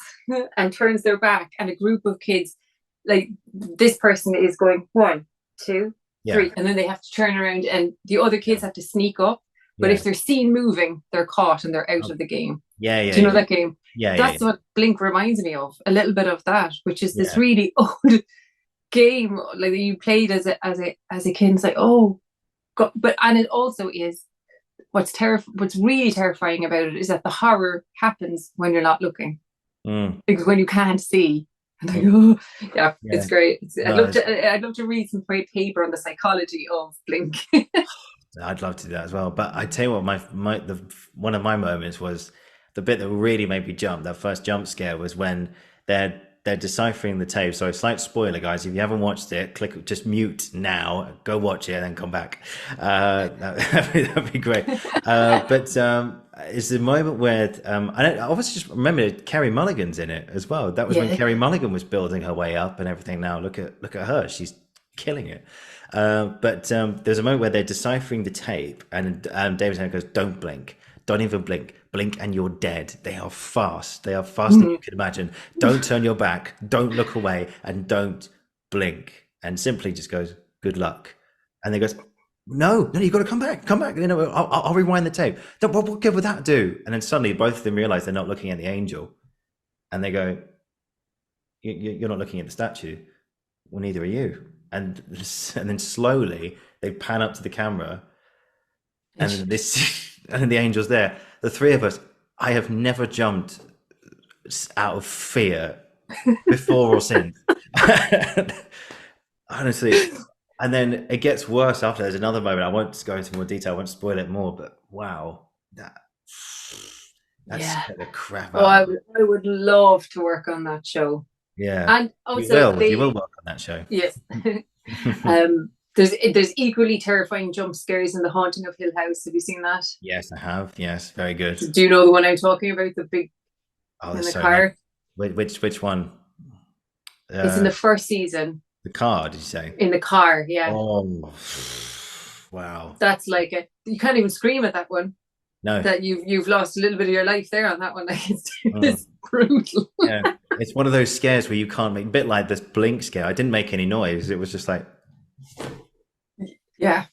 and turns their back, and a group of kids, like this person is going 1, 2, 3, and then they have to turn around, and the other kids have to sneak up. But if they're seen moving, they're caught and they're out of the game. Do you know that game? That's what Blink reminds me of. A little bit of that, which is this really old game like that you played as a kid. It's like, oh God. And it also is what's really terrifying about it is that the horror happens when you're not looking. Because when you can't see. And it's great. I'd love to read some paper on the psychology of Blink. I'd love to do that as well. But I tell you what, one of my moments was the bit that really made me jump. That first jump scare was when they're deciphering the tape. So slight spoiler, guys. If you haven't watched it, just mute now, go watch it, and then come back. That'd be great. But it's the moment where I obviously just remember Carey Mulligan's in it as well. That was when Carey Mulligan was building her way up and everything. Now look at her. She's killing it. But there's a moment where they're deciphering the tape, and David Tennant goes, "Don't blink, don't even blink. Blink and you're dead. They are fast. They are faster than you can imagine. Don't turn your back. Don't look away, and don't blink." And simply just goes, "Good luck." And they goes, "No, you've got to come back. I'll rewind the tape. What good would that do?" And then suddenly both of them realize they're not looking at the angel, and they go, "You're not looking at the statue. Well, neither are you." And then slowly they pan up to the camera, and this and then the angel's there. The three of us, I have never jumped out of fear before or since. Honestly. And then it gets worse after. There's another moment. I won't go into more detail. I won't spoil it more. But wow, that Yeah. scared the crap Oh, out of me. I would love to work on that show. Yeah, And you also will. You will they, work on that show. yes. There's equally terrifying jump scares in The Haunting of Hill House. Have you seen that? Yes, I have. Yes, very good. Do you know the one I'm talking about? The big Oh, in there's the so many. car. Which one? It's in Uh, the first season. the car? Did you say? In the car, yeah. Oh, wow. That's like it. You can't even scream at that one. No. That you've lost a little bit of your life there on that one. Like Mm. it's brutal. Yeah, it's one of those scares where you can't make a bit like this blink scare. I didn't make any noise. It was just like, Yeah.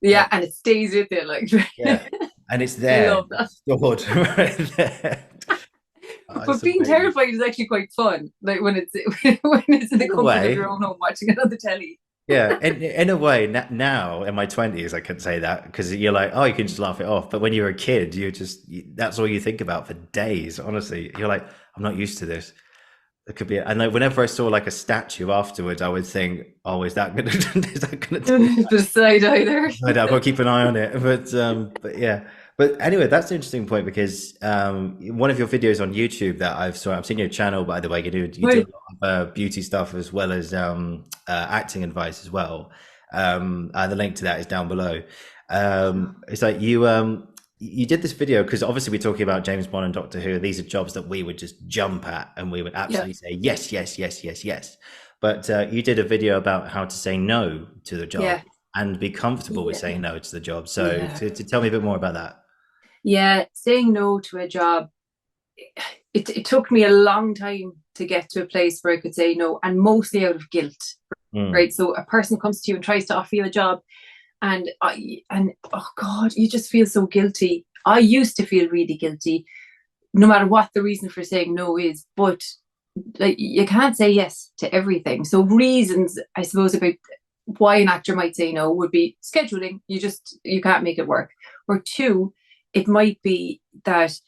Yeah, and it stays with you. Like yeah, and it's I there, love that. stored right there. Oh, But it's being amazing. terrified is actually quite fun. Like when it's when it's in the In a comfort of way, your own home watching it on the telly. yeah. In a way, now in my 20s, I could say that because you're like, oh, you can just laugh it off. But when you're a kid, that's all you think about for days. Honestly, you're like, I'm not used to this. It could be, and like whenever I saw like a statue afterwards, I would think, "Oh, is that gonna is that gonna take?" Beside either. I've got to keep an eye on it. But yeah. But anyway, that's an interesting point because one of your videos on YouTube that I've seen your channel by the way. You do Right. a lot of beauty stuff as well as acting advice as well. The link to that is down below. It's like you did this video because obviously we're talking about James Bond and Doctor Who. These are jobs that we would just jump at and we would Yeah. absolutely say yes, yes, yes, yes, yes. But you did a video about how to say no to the job Yeah. and be comfortable with Yeah. saying no to the job. So Yeah. to tell me a bit more about that. Yeah. Saying no to a job, it took me a long time to get to a place where I could say no, and mostly out of guilt. Mm. Right. So a person comes to you and tries to offer you a job, and oh God, you just feel so guilty. I used to feel really guilty, no matter what the reason for saying no is. But like you can't say yes to everything. So reasons, I suppose, about why an actor might say no would be scheduling. You can't make it work. Or two, it might be that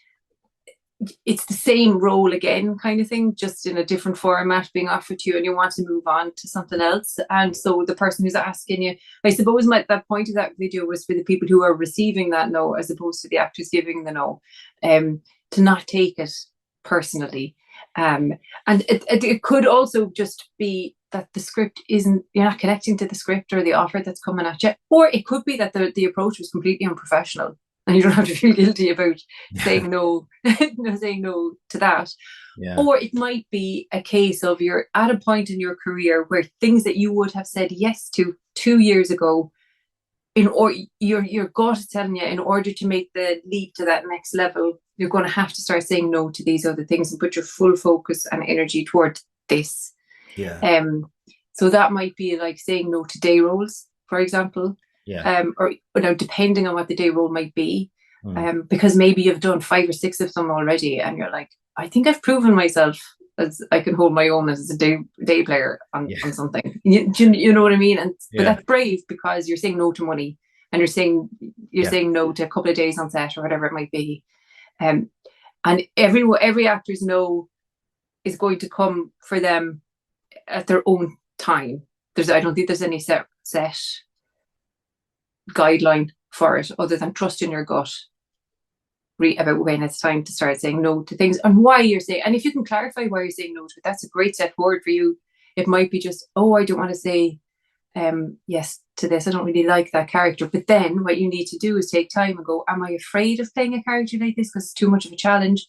it's the same role again, kind of thing, just in a different format being offered to you, and you want to move on to something else. And so the person who's asking you, I suppose, that point of that video was for the people who are receiving that no, as opposed to the actors giving the no, to not take it personally. And it could also just be that the script isn't, you're not connecting to the script or the offer that's coming at you, or it could be that the approach was completely unprofessional and you don't have to feel guilty about saying no, saying no to that. Yeah. Or it might be a case of you're at a point in your career where things that you would have said yes to 2 years ago, your gut is telling you, in order to make the leap to that next level, you're going to have to start saying no to these other things and put your full focus and energy toward this. Yeah. So that might be like saying no to day roles, for example. Yeah. Or depending on what the day role might be, because maybe you've done 5 or 6 of them already, and you're like, I think I've proven myself as I can hold my own as a day player on something. You know what I mean? But that's brave because you're saying no to money, and you're saying no to a couple of days on set or whatever it might be. And every actor's no is going to come for them at their own time. I don't think there's any set guideline for it other than trust in your gut about when it's time to start saying no to things and why you're saying. And if you can clarify why you're saying no to it, that's a great step forward for you. It might be just, I don't want to say yes to this. I don't really like that character. But then what you need to do is take time and go, am I afraid of playing a character like this because it's too much of a challenge?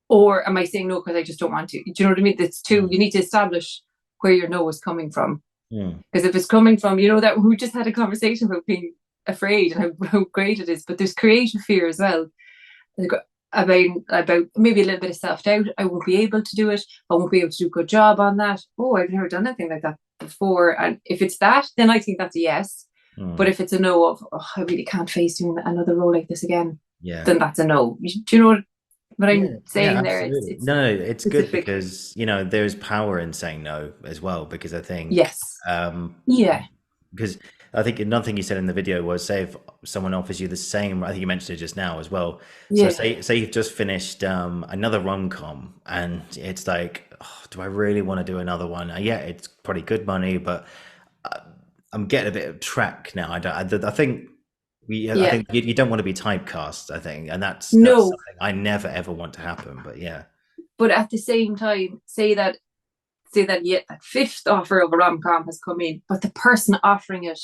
Or am I saying no because I just don't want to? Do you know what I mean? That's two. You need to establish where your no is coming from. Because if it's coming from, that we just had a conversation about being afraid and how great it is, but there's creative fear as well. Like, about maybe a little bit of self-doubt. I won't be able to do it. I won't be able to do a good job on that. I've never done anything like that before. And if it's that, then I think that's a yes. But if it's a no of, I really can't face doing another role like this again, then that's a no. Do you know what I'm saying there? It's good because there's power in saying no as well, because I think yes, because I think another thing you said in the video was, say if someone offers you the same, I think you mentioned it just now as well. So Yeah, say you've just finished another rom-com, and it's like, oh, do I really want to do another one? Yeah, it's probably good money, but I'm getting a bit of track now. I think I yeah. think you don't want to be typecast. I think, and that's No, something I never ever want to happen. But yeah, but at the same time, say that yet that fifth offer of a rom com has come in, but the person offering it,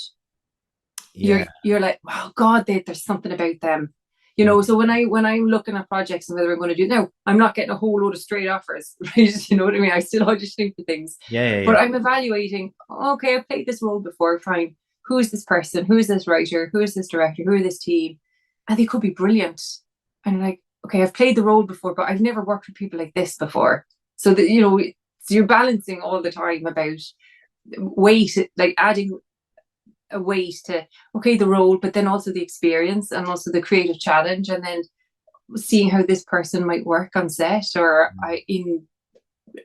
yeah, you're like, wow, God, there's something about them. mm, So when I'm looking at projects and whether I'm going to do now, I'm not getting a whole load of straight offers, right? You know what I mean? I still auditioning for things, yeah, yeah, but yeah, I'm evaluating. Okay, I've played this role before. Fine. Who is this person? Who is this writer? Who is this director? Who are this team? And they could be brilliant. And I'm like, okay, I've played the role before, but I've never worked with people like this before. So that so you're balancing all the time about weight, like adding a weight to the role, but then also the experience and also the creative challenge, and then seeing how this person might work on set or in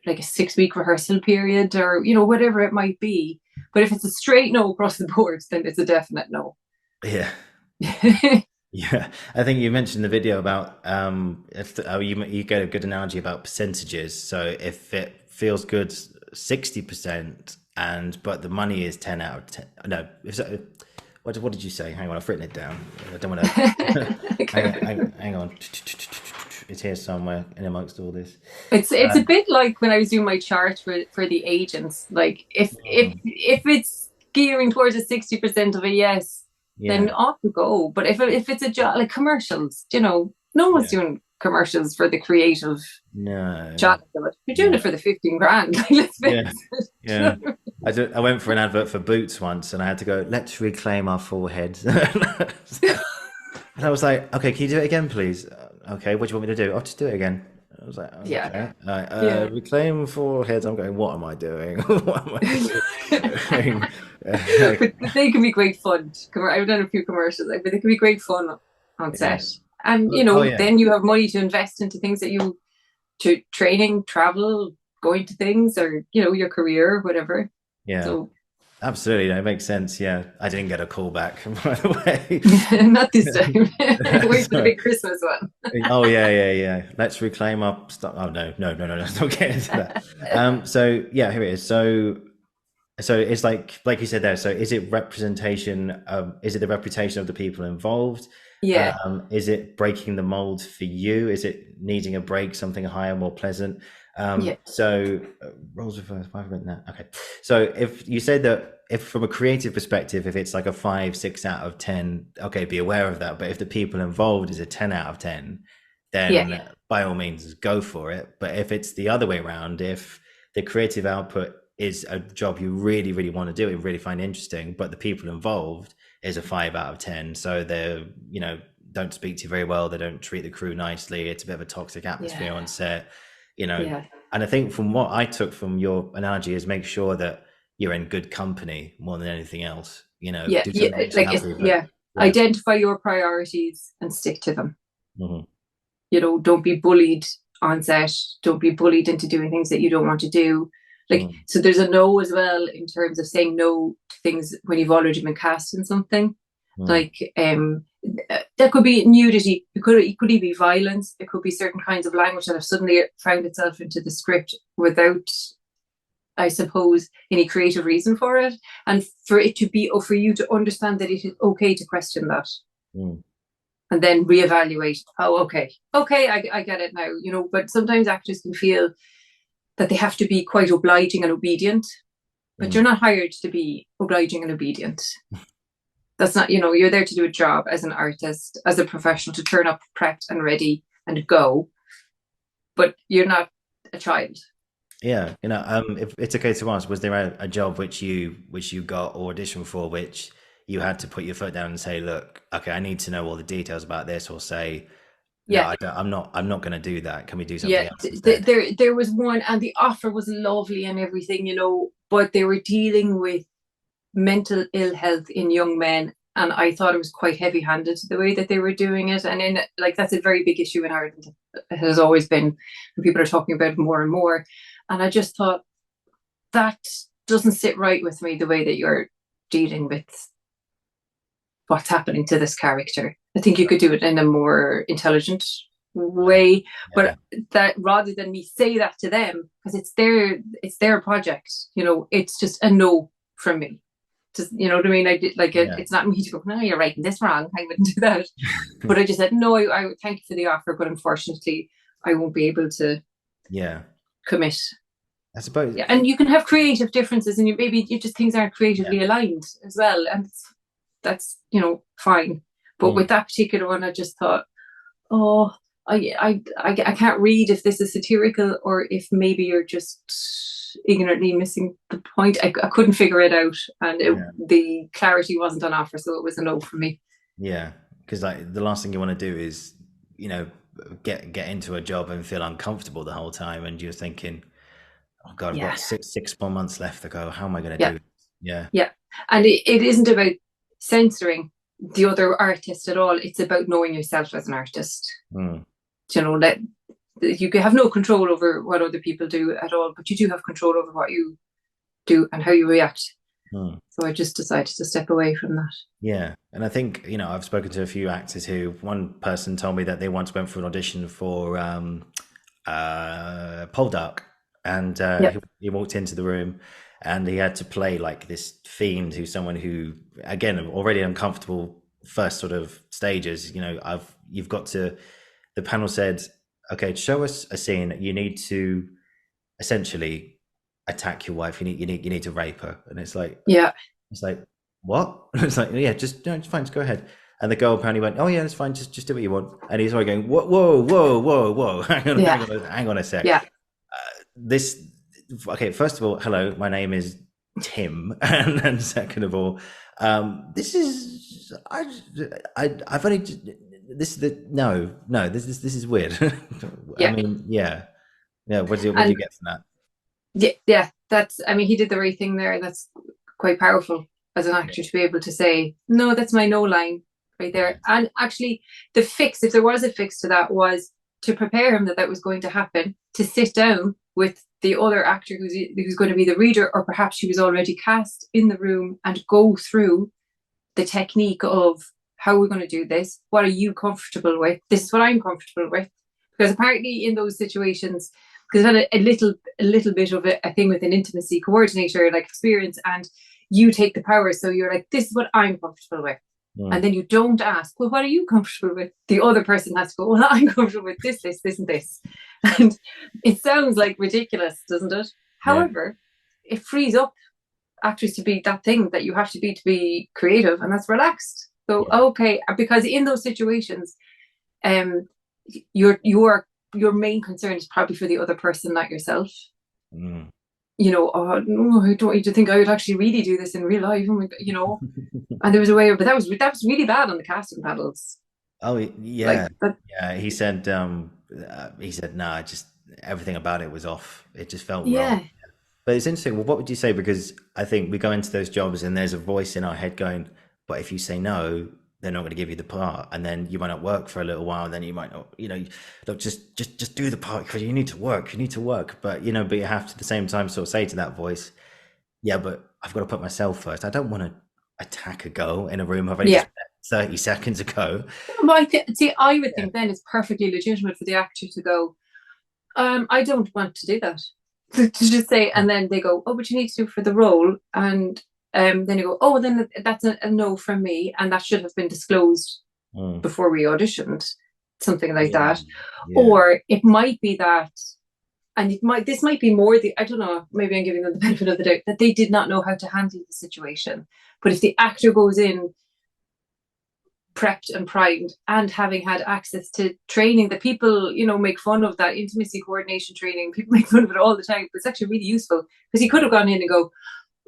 like a 6 week rehearsal period, or whatever it might be. But if it's a straight no across the board, then it's a definite no. yeah. Yeah, I think you mentioned the video about you get a good analogy about percentages. So if it feels good 60% and but the money is 10 out of 10. No, what did you say? Hang on, I've written it down. I don't want to hang on. It's here somewhere in amongst all this. It's a bit like when I was doing my chart for the agents. Like if it's gearing towards a 60% of a yes, then Yeah, off we go. But if it's a job like commercials, no one's yeah. doing commercials for the creative No, challenge of it. You're doing no. it for the 15 grand. Like, let's face Yeah, it. yeah. I went for an advert for boots once, and I had to go. Let's reclaim our foreheads. And I was like, okay, can you do it again, please? Okay, what do you want me to do? I'll just do it again. I was like, Yeah, okay. yeah. Reclaim foreheads. I'm going, what am I doing? What am I doing? But they can be great fun. I've done a few commercials, but they can be great fun on Yeah. set. And Oh, yeah. then you have money to invest into things to training, travel, going to things, or your career, whatever. Yeah. So Absolutely. That makes sense. Yeah. I didn't get a call back, by the not this time. way. Wait for the So, big Christmas one. oh yeah, yeah, yeah. Let's reclaim our stuff. Oh no, no, no, no, no. Let's not get into that. So yeah, here it is. So it's like you said there. So is it representation? Is it the reputation of the people involved? Yeah, Is it breaking the mold for you? Is it needing a break, something higher, more pleasant? yeah, So roles reversed. Why have I written that? Okay. So if you said that, if from a creative perspective, if it's like a 5, 6 out of 10, okay, be aware of that. But if the people involved is a 10 out of 10, yeah, then by all means go for it. But if it's the other way around, if the creative output is a job you really, really want to do and really find interesting, but the people involved is a 5 out of 10. So they're, don't speak to you very well. They don't treat the crew nicely. It's a bit of a toxic atmosphere yeah, on set, you know. yeah, And I think from what I took from your analogy is make sure that you're in good company more than anything else. yeah, Do yeah. something that makes you Like, happy, but yeah. yeah. Identify your priorities and stick to them. Hmm. Don't be bullied on set. Don't be bullied into doing things that you don't want to do. Like, Mm. so there's a no as well in terms of saying no to things when you've already been cast in something. Mm. Like, that could be nudity. It could even be violence. It could be certain kinds of language that have suddenly found itself into the script without, I suppose, any creative reason for it, and for it to be, or for you to understand that it is okay to question that, Mm. and then reevaluate. Oh, okay, I get it now. But sometimes actors can feel that they have to be quite obliging and obedient, but Mm. you're not hired to be obliging and obedient. That's not, you're there to do a job as an artist, as a professional, to turn up prepped and ready and go, but you're not a child. Yeah, if it's okay to ask, was there a job which you got or auditioned for which you had to put your foot down and say, look, okay, I need to know all the details about this, or say, no, Yeah, I'm not going to do that. Can we do something yeah. else instead? There was one, and the offer was lovely and everything, but they were dealing with mental ill health in young men, and I thought it was quite heavy-handed the way that they were doing it. And in like that's a very big issue in Ireland. It has always been, and people are talking about it more and more. And I just thought that doesn't sit right with me, the way that you're dealing with what's happening to this character. I think you could do it in a more intelligent way, Yeah. but that rather than me say that to them, because it's their project, it's just a no from me. Just, you know what I mean? It's not me to go, no, you're writing this wrong, I wouldn't do that. But I just said, no, I thank you for the offer, but unfortunately I won't be able to commit. I suppose. Yeah, and you can have creative differences, and you just things aren't creatively aligned as well, and that's fine. But with that particular one, I just thought, oh, I can't read if this is satirical or if maybe you're just ignorantly missing the point. I couldn't figure it out, and the clarity wasn't on offer, so it was a no for me. Yeah, because like the last thing you want to do is get into a job and feel uncomfortable the whole time, and you're thinking, oh God, I've got six more months left to go. How am I going to do it? Yeah. And it isn't about censoring the other artist at all. It's about knowing yourself as an artist. That you have no control over what other people do at all, but you do have control over what you do and how you react. So I just decided to step away from that. Yeah. And I think, I've spoken to a few actors who, one person told me that they once went for an audition for Poldark, and he walked into the room and he had to play like this fiend who's someone who, again, already uncomfortable first sort of stages. You've got to, the panel said, okay, show us a scene. You need to essentially attack your wife. You need to rape her. And it's like, it's like, what? It's like, yeah, just it's fine, just go ahead. And the girl apparently went, oh yeah, it's fine, just do what you want. And he's already going, whoa, hang on a sec. Okay, first of all, hello, my name is Tim, and then second of all, this is I've only this is the no this is weird. I mean, what do you get from that? That's, he did the right thing there. That's quite powerful as an actor to be able to say, no, that's my no line right there. And actually the fix, if there was a fix to that, was to prepare him that was going to happen, to sit down with the other actor who's going to be the reader, or perhaps she was already cast, in the room, and go through the technique of how we're going to do this. What are you comfortable with? This is what I'm comfortable with. Because apparently in those situations, because I've had a little bit of a thing with an intimacy coordinator like experience, and you take the power. So you're like, this is what I'm comfortable with. And then you don't ask, well, what are you comfortable with? The other person has to go, well, I'm comfortable with this, and this. And it sounds like ridiculous, doesn't it? However, it frees up actors to be that thing that you have to be creative, and that's relaxed. So, okay, because in those situations, your main concern is probably for the other person, not yourself. Oh no, I don't need to think I would actually really do this in real life. And there was a way, but that was really bad on the casting panels. Oh yeah, He said, nah, just everything about it was off. It just felt wrong. But it's interesting. Well, what would you say? Because I think we go into those jobs and there's a voice in our head going, but if you say no, they're not going to give you the part, and then you might not work for a little while, and then you might not, look, just do the part because you need to work, but you have to at the same time sort of say to that voice, but I've got to put myself first. I don't want to attack a girl in a room I've only just met 30 seconds ago. Well, I would think then it's perfectly legitimate for the actor to go, I don't want to do that. To just say, and then they go, oh, but you need to do for the role, and then you go, oh, then that's a no from me, and that should have been disclosed before we auditioned, something like that. Or it might be that, and this might be more I don't know, maybe I'm giving them the benefit of the doubt, that they did not know how to handle the situation. But if the actor goes in prepped and primed and having had access to training that people, make fun of, that intimacy coordination training, people make fun of it all the time, but it's actually really useful, because he could have gone in and go,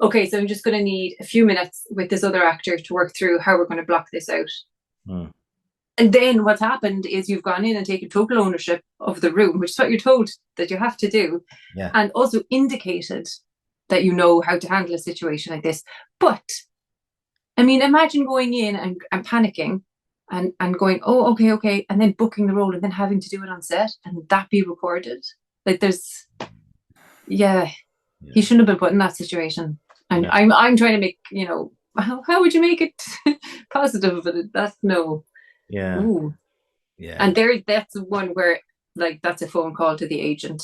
okay, so I'm just going to need a few minutes with this other actor to work through how we're going to block this out. And then what's happened is you've gone in and taken total ownership of the room, which is what you're told that you have to do, and also indicated that you know how to handle a situation like this. But imagine going in and panicking and going, oh, okay, and then booking the role and then having to do it on set and that be recorded. Like he shouldn't have been put in that situation. And I'm trying to make, how would you make it positive? But that's no. Yeah. Ooh. Yeah. And that's one where like that's a phone call to the agent,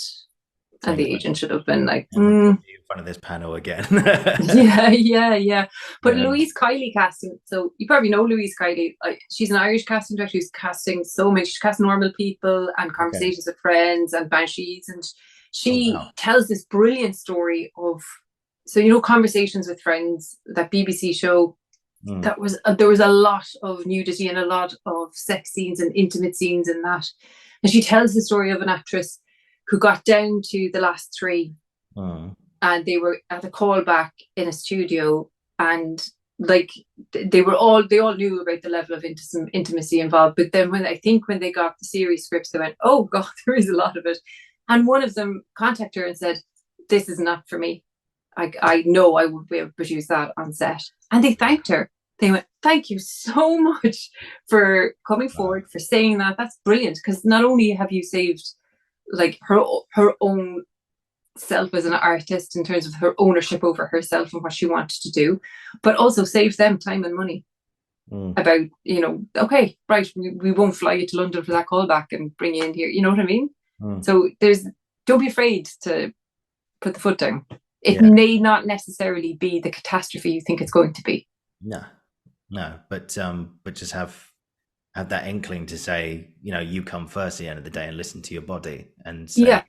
and Saying, the agent should have been like, never put you in front of this panel again. yeah, yeah, yeah. But Yeah. Louise Kiley casting, so you probably know Louise Kiley. She's an Irish casting director who's casting so many. She casts Normal People and Okay. Conversations with Friends and Banshees, and Oh she wow. tells this brilliant story of, so you know, Conversations with Friends, that BBC show. Mm. That was there was a lot of nudity and a lot of sex scenes and intimate scenes in that, and she tells the story of an actress who got down to the last three, Mm. and they were at a callback in a studio, and like they all knew about the level of intimacy involved, but then when they got the series scripts, they went, oh god, there is a lot of it. And one of them contacted her and said, this is not for me. I know I would be able to produce that on set. And they thanked her. They went, thank you so much for coming Wow. forward, for saying that. That's brilliant, because not only have you saved like her own self as an artist in terms of her ownership over herself and what she wanted to do, but also saves them time and money. Mm. About, okay, right, we won't fly you to London for that callback and bring you in here. You know what I mean? Mm. So don't be afraid to put the foot down. It Yeah. may not necessarily be the catastrophe you think it's going to be. No. No. But just have that inkling to say, you come first at the end of the day and listen to your body and say, Yeah,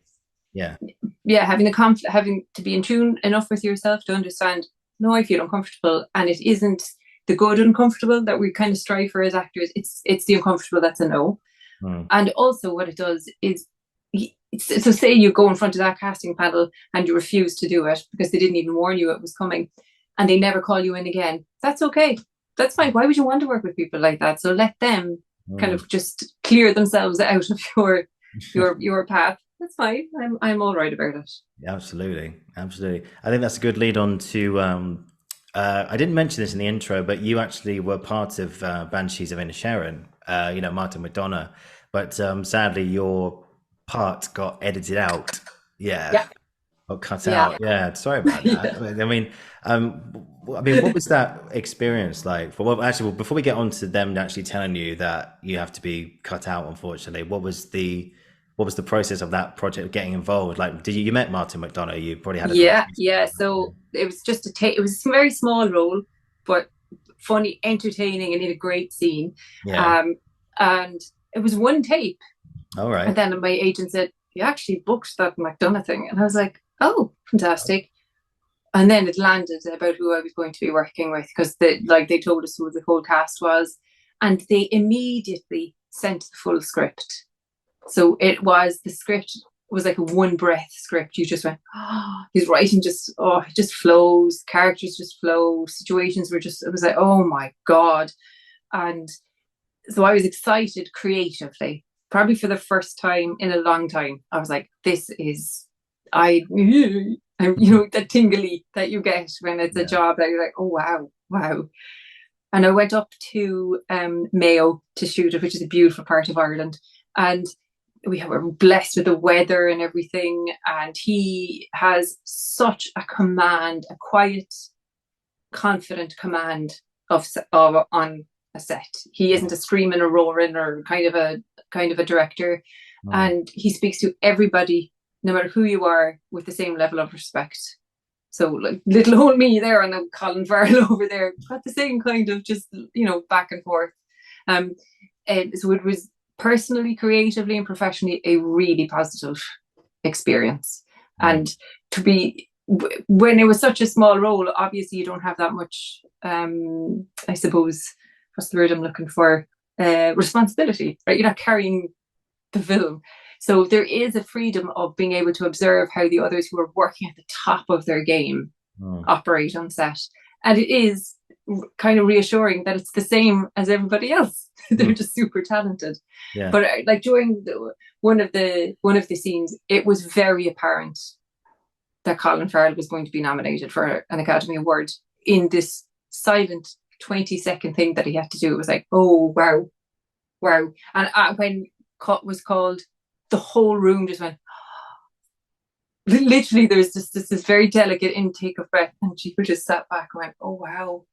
yeah. yeah. Having to be in tune enough with yourself to understand. No, I feel uncomfortable, and it isn't the good uncomfortable that we kind of strive for as actors. It's the uncomfortable that's a no. Mm. And also, what it does is, so say you go in front of that casting panel and you refuse to do it because they didn't even warn you it was coming, and they never call you in again. That's okay. That's fine. Why would you want to work with people like that? So let them kind Mm. of just clear themselves out of your path. That's fine. I'm all right about it. Absolutely, absolutely. I think that's a good lead on to. I didn't mention this in the intro, but you actually were part of Banshees of Inisherin. Martin McDonagh, but sadly your part got edited out. Yeah, Yeah, or cut yeah, out. Yeah, sorry about yeah. that. What was that experience like? Well, before we get on to them actually telling you that you have to be cut out, unfortunately, what was the process of that project getting involved? Like, did you met Martin McDonagh? You probably had a Yeah, conversation. yeah. So it was just it was a very small role, but funny, entertaining, and in a great scene. Yeah. Um, and it was one take. All And right. then my agent said, you actually booked that McDonagh thing. And I was like, oh, fantastic. And then it landed about who I was going to be working with, because they told us who the whole cast was. And they immediately sent the full script. So the script was like a one breath script. You just went, oh, his writing it just flows. Characters just flow. Situations it was like, oh my God. And so I was excited creatively, probably for the first time in a long time. I was like, this is, that tingly that you get when it's a Yeah. job that you're like, oh, wow, wow. And I went up to Mayo to shoot it, which is a beautiful part of Ireland. And were blessed with the weather and everything. And he has such a command, a quiet, confident command of on a set. He isn't a screaming or roaring or kind of a director, Mm. and he speaks to everybody, no matter who you are, with the same level of respect. So like little old me there and then Colin Farrell over there got the same kind of just back and forth. Um, and so it was personally, creatively, and professionally a really positive experience. Mm. And to be when it was such a small role, obviously you don't have that much. I suppose what's the word I'm looking for? Responsibility, right? You're not carrying the film. So there is a freedom of being able to observe how the others who are working at the top of their game Mm. operate on set. And it is kind of reassuring that it's the same as everybody else. They're Mm. just super talented. Yeah. But like during one of the scenes, it was very apparent that Colin Farrell was going to be nominated for an Academy Award in this silent 20-second thing that he had to do. It was like, oh, wow, wow. And when cut was called, the whole room just went, literally, there's just this very delicate intake of breath. And she just sat back and went, oh, wow,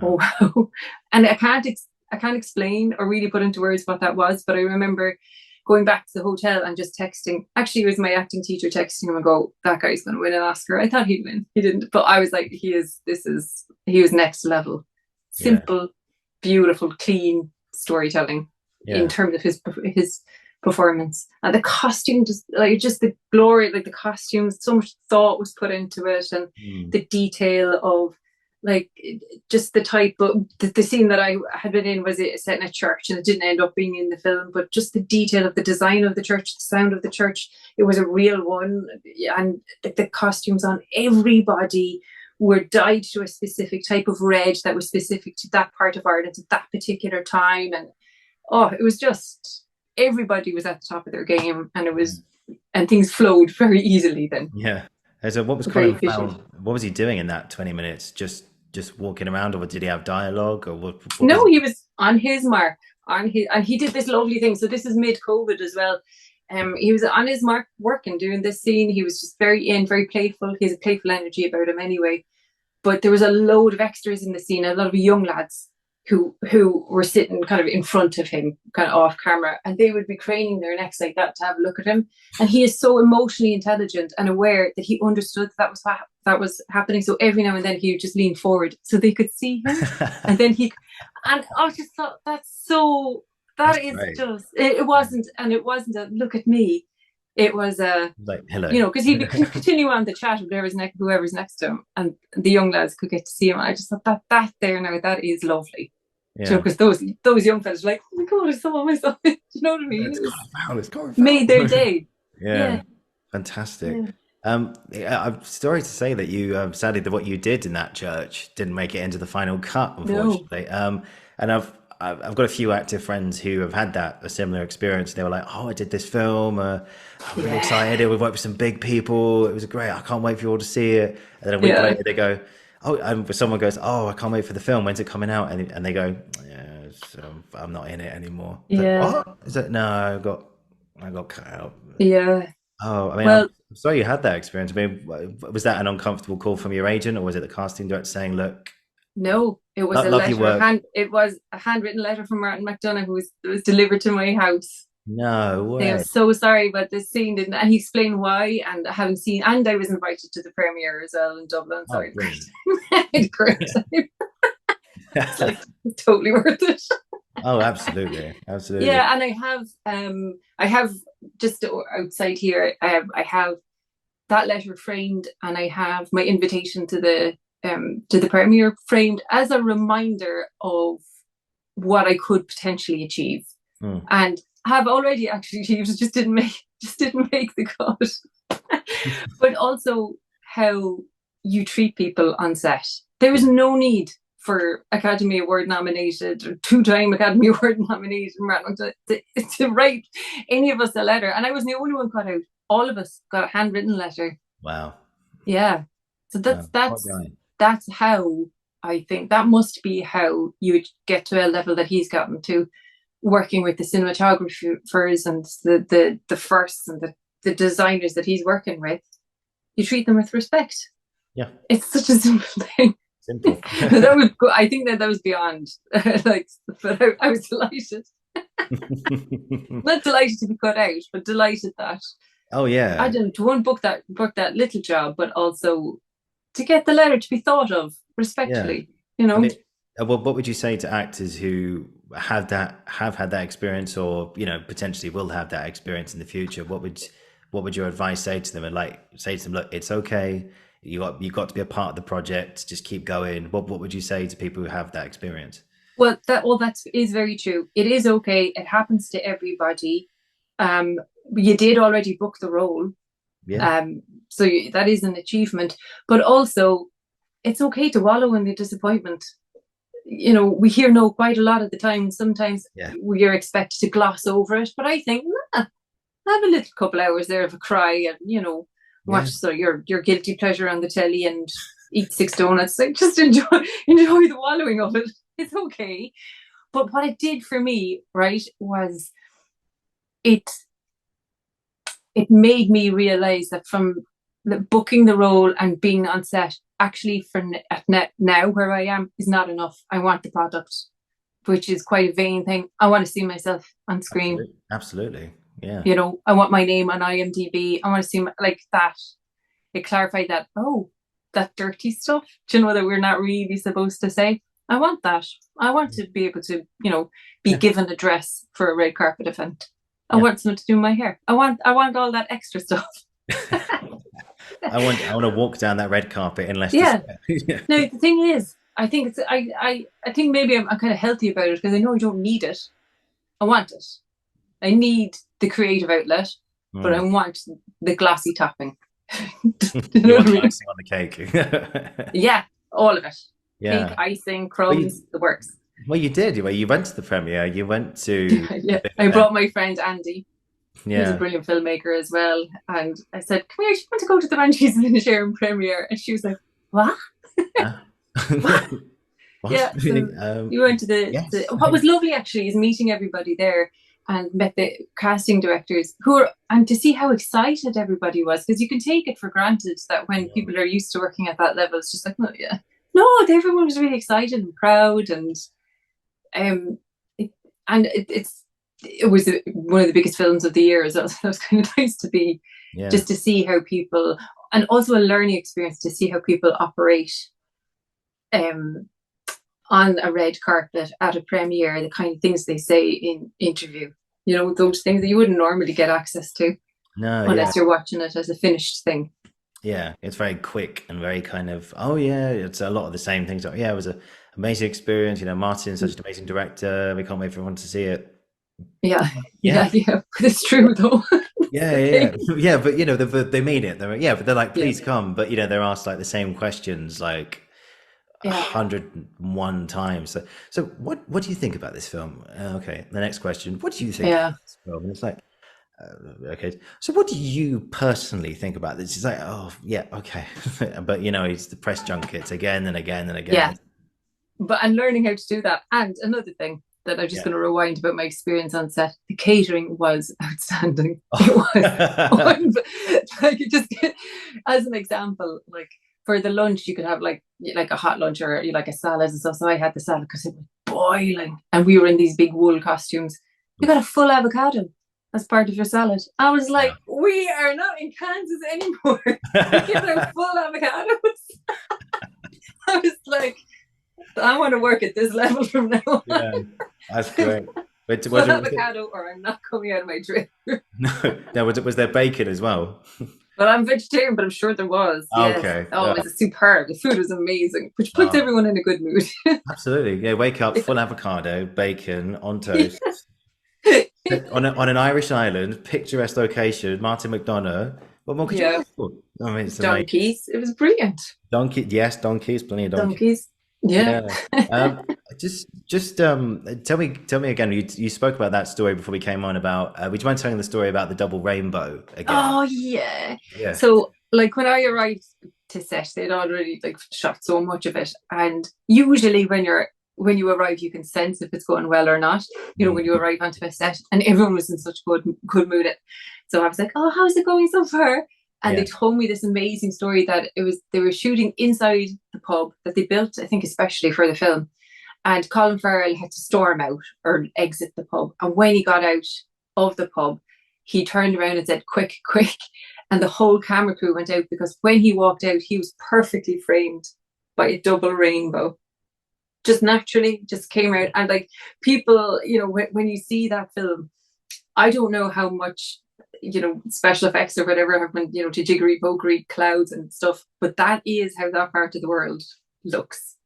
Wow. Oh wow. And I can't explain or really put into words what that was, but I remember going back to the hotel and just texting. Actually, it was my acting teacher texting him and go, "That guy's going to win an Oscar." I thought he'd win. He didn't, but I was like, he was next level. Yeah. Simple, beautiful, clean storytelling in Yeah. terms of his performance, and the costume, just the glory, like the costumes, so much thought was put into it, and Mm. the detail of like just the type of the scene that I had been in was it set in a church, and it didn't end up being in the film, but just the detail of the design of the church, the sound of the church, it was a real one. And the costumes on everybody were dyed to a specific type of red that was specific to that part of Ireland at that particular time. And oh, it was just, everybody was at the top of their game, and it was, and things flowed very easily then. Yeah. And so what was Very Colin efficient. Farrell, what was he doing in that 20 minutes? Just walking around, or did he have dialogue, or what was No, he? he was on his mark, on his, and he did this lovely thing. So this is mid-COVID as well. He was on his mark, working, doing this scene. He was just very playful. He has a playful energy about him anyway. But there was a load of extras in the scene, a lot of young lads who were sitting kind of in front of him, kind of off camera, and they would be craning their necks like that to have a look at him. And he is so emotionally intelligent and aware that he understood that was happening. So every now and then he would just lean forward so they could see him, and then and I just thought That's that is great. just it wasn't, and it wasn't a look at me. It was a, Like, hello. because he'd continue on the chat with whoever's next to him, and the young lads could get to see him. And I just thought that there now, that is lovely. Yeah. Because those young fellas were like, "Oh my god, I saw myself." You know what I mean? It's It was Colin Farrell. It's Colin made their Farrell. day. Yeah. Yeah, Fantastic. yeah. Yeah, I'm sorry to say that you sadly that what you did in that church didn't make it into the final cut, No, unfortunately. And I've got a few active friends who have had a similar experience. They were like, "Oh, I did this film. I'm really yeah, excited. We worked with some big people. It was great. I can't wait for you all to see it." And then a week yeah, later, they go, "Oh," and someone goes, "Oh, I can't wait for the film. When's it coming out?" And they go, "Yeah, I'm not in it anymore." It's like, yeah, what? Is it? No, I got cut out. yeah. Oh, I mean, I'm Well, sorry you had that experience. I mean, was that an uncomfortable call from your agent, or was it the casting director saying, "Look, no, it was a love your letter, work"? it was a handwritten letter from Martin McDonagh, it was delivered to my house. No They are way. so sorry, but this scene didn't, and he explained why. And I haven't seen, and I was invited to the premiere as well in Dublin. Oh, Sorry, brilliant. I had a great time. It's like totally worth it. Oh, absolutely, absolutely. Yeah, and I have just outside here, I have that letter framed, and I have my invitation to the premiere framed as a reminder of what I could potentially achieve, Mm. and have already actually achieved. Just didn't make the cut. But also how you treat people on set. There is Yeah, no need for Academy Award nominated or two-time Academy Award nominated Martin to write any of us a letter. And I was the only one cut out. All of us got a handwritten letter. wow. Yeah. So Wow. What guy? that's how, I think that must be how you would get to a level that he's gotten to, working with the cinematographers and the firsts and the designers that he's working with. You treat them with respect. Yeah, It's such a simple thing. simple. That was, I think that was beyond like, but I was delighted. Not delighted to be cut out, but delighted that Oh I yeah, didn't, to one, book that little job, but also to get the letter to be thought of yeah. respectfully. I mean, well, what would you say to actors who have had that experience, or potentially will have that experience in the future? What would your advice say to them? And like say to them, look, it's okay. You got to be a part of the project. Just keep going. What would you say to people who have that experience? Well, that is very true. It is okay. It happens to everybody. Um, you did already book the role, Yeah, so that is an achievement. But also, it's okay to wallow in the disappointment. We hear no quite a lot of the time. Sometimes yeah, we are expected to gloss over it, but I think, nah, have a little couple hours there of a cry, and yeah. watch your guilty pleasure on the telly and eat six donuts. Like, just enjoy the wallowing of it. It's okay. But what it did for me, right, was it it made me realize that from booking the role and being on set, actually now where I am is not enough. I want the product, which is quite a vain thing. I want to see myself on screen. Absolutely. Yeah. You know, I want my name on IMDb. I want to see like that. It clarified that, oh, that dirty stuff, do you know, that we're not really supposed to say. I want that. I want to be able to, you know, be given a dress for a red carpet event. I want someone to do my hair. I want all that extra stuff. I want to walk down that red carpet in Leicester. Yeah. No, the thing is, I think it's I think maybe I'm kind of healthy about it because I know I don't need it. I want it. I need the creative outlet, but I want the glossy topping. You know what I mean? Icing on the cake. Yeah, all of it. Yeah. Cake, icing, crumbs, the works. Well, you did. You went to the premiere. You went to. Yeah, I brought my friend Andy. Yeah. He's a brilliant filmmaker as well. And I said, come here, do you want to go to the Banshees of Inisherin premiere? And she was like, what? What? Yeah, so you went to what was lovely actually is meeting everybody there and met the casting directors and to see how excited everybody was, because you can take it for granted that when people are used to working at that level, it's just like, no, everyone was really excited and proud, and it was one of the biggest films of the year, so it was kind of nice to be just to see how people, and also a learning experience to see how people operate on a red carpet at a premiere, the kind of things they say in interview, you know, those things that you wouldn't normally get access to unless you're watching it as a finished thing. Yeah, it's very quick and very kind of, it's a lot of the same things. It was an amazing experience. You know, Martin's such an amazing director. We can't wait for everyone to see it. Yeah. It's true though. Yeah. But you know, they mean it. But they're like, please come. But you know, they're asked like the same questions like 101 times. So what do you think about this film? Okay, the next question. What do you think about this film? And it's like, okay. So what do you personally think about this? It's like, okay. But you know, it's the press junkets again and again and again. Yeah. But I'm learning how to do that. And another thing that I'm just going to rewind about my experience on set. The catering was outstanding. It was like, just as an example, like for the lunch, you could have like a hot lunch or like a salad and stuff. So I had the salad because it was boiling, and we were in these big wool costumes. You got a full avocado as part of your salad. I was like, we are not in Kansas anymore. We get our full avocados. I was like, I want to work at this level from now on. Yeah, that's great. But full avocado, or I'm not coming out of my trailer. No. Was there bacon as well? Well, I'm vegetarian, but I'm sure there was. Yes. Okay. Oh, it was superb. The food was amazing, which puts everyone in a good mood. Absolutely. Yeah, wake up, full avocado, bacon on toast. on an Irish island, picturesque location, Martin McDonagh. What more could you ask for? I mean, it's donkeys. It was brilliant. Donkeys, plenty of donkeys. Yeah. Just tell me again. You spoke about that story before we came on about. Would you mind telling the story about the double rainbow again? Oh yeah. So like when I arrived to set, they'd already like shot so much of it, and usually when you arrive, you can sense if it's going well or not. You know, when you arrive onto a set, and everyone was in such good mood. So I was like, oh, how's it going so far? And they told me this amazing story that they were shooting inside the pub that they built, I think, especially for the film. And Colin Farrell had to storm out or exit the pub. And when he got out of the pub, he turned around and said, quick, quick. And the whole camera crew went out because when he walked out, he was perfectly framed by a double rainbow. Just naturally, just came out. And like people, you know, when you see that film, I don't know how much, you know, special effects or whatever have been, you know, to jiggery pokery clouds and stuff, but that is how that part of the world looks.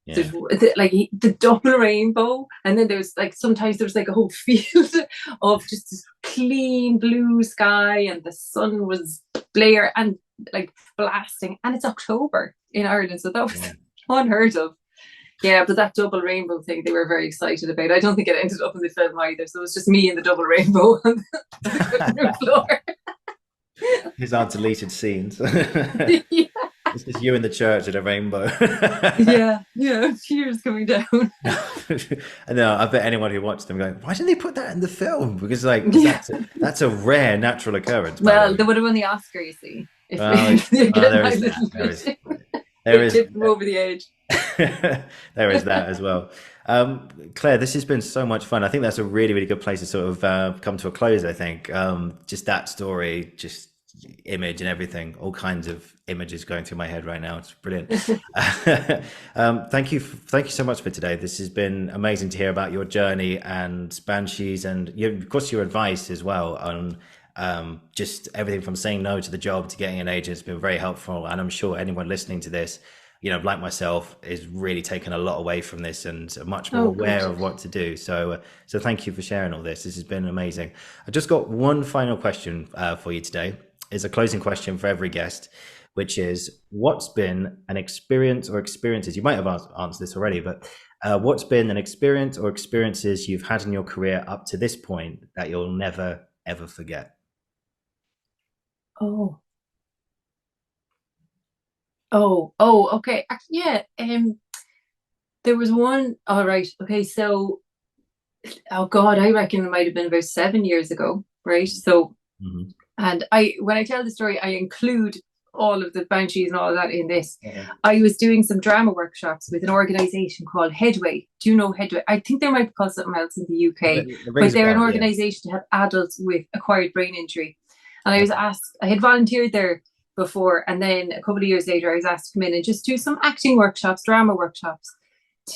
There's like the double rainbow, and then there's like sometimes there's like a whole field of just this clean blue sky, and the sun was blare and like blasting, and it's October in Ireland, so that was unheard of. Yeah, but that double rainbow thing, they were very excited about. I don't think it ended up in the film either, so it was just me and the double rainbow on the floor. These are deleted scenes. It's just you in the church at a rainbow. Tears coming down. I know. I bet anyone who watched them going, why didn't they put that in the film? Because that's a rare natural occurrence. Well, they would have won the Oscar, you see. There It is tipped them over the edge. there is that as well. Claire, this has been so much fun. I think that's a really, really good place to sort of come to a close. I think just that story, just image and everything, all kinds of images going through my head right now. It's brilliant. Thank you so much for today. This has been amazing to hear about your journey and Banshees, and of course your advice as well on just everything from saying no to the job to getting an agent has been very helpful. And I'm sure anyone listening to this, like myself, is really taken a lot away from this and much more aware of what to do. So thank you for sharing all this. This has been amazing. I just got one final question for you today. Is a closing question for every guest, which is, what's been an experience or experiences, you might have answered this already, but what's been an experience or experiences you've had in your career up to this point that you'll never, ever forget? Okay. Actually, yeah. There was one. All right. Okay. So, oh God, I reckon it might have been about 7 years ago. Right. So, and when I tell the story, I include all of the Banshees and all of that in this. I was doing some drama workshops with an organization called Headway. Do you know Headway? I think there might be called something else in the UK, but they're an organization to help adults with acquired brain injury. And I was asked, I had volunteered there before, and then a couple of years later, I was asked to come in and just do some acting workshops, drama workshops,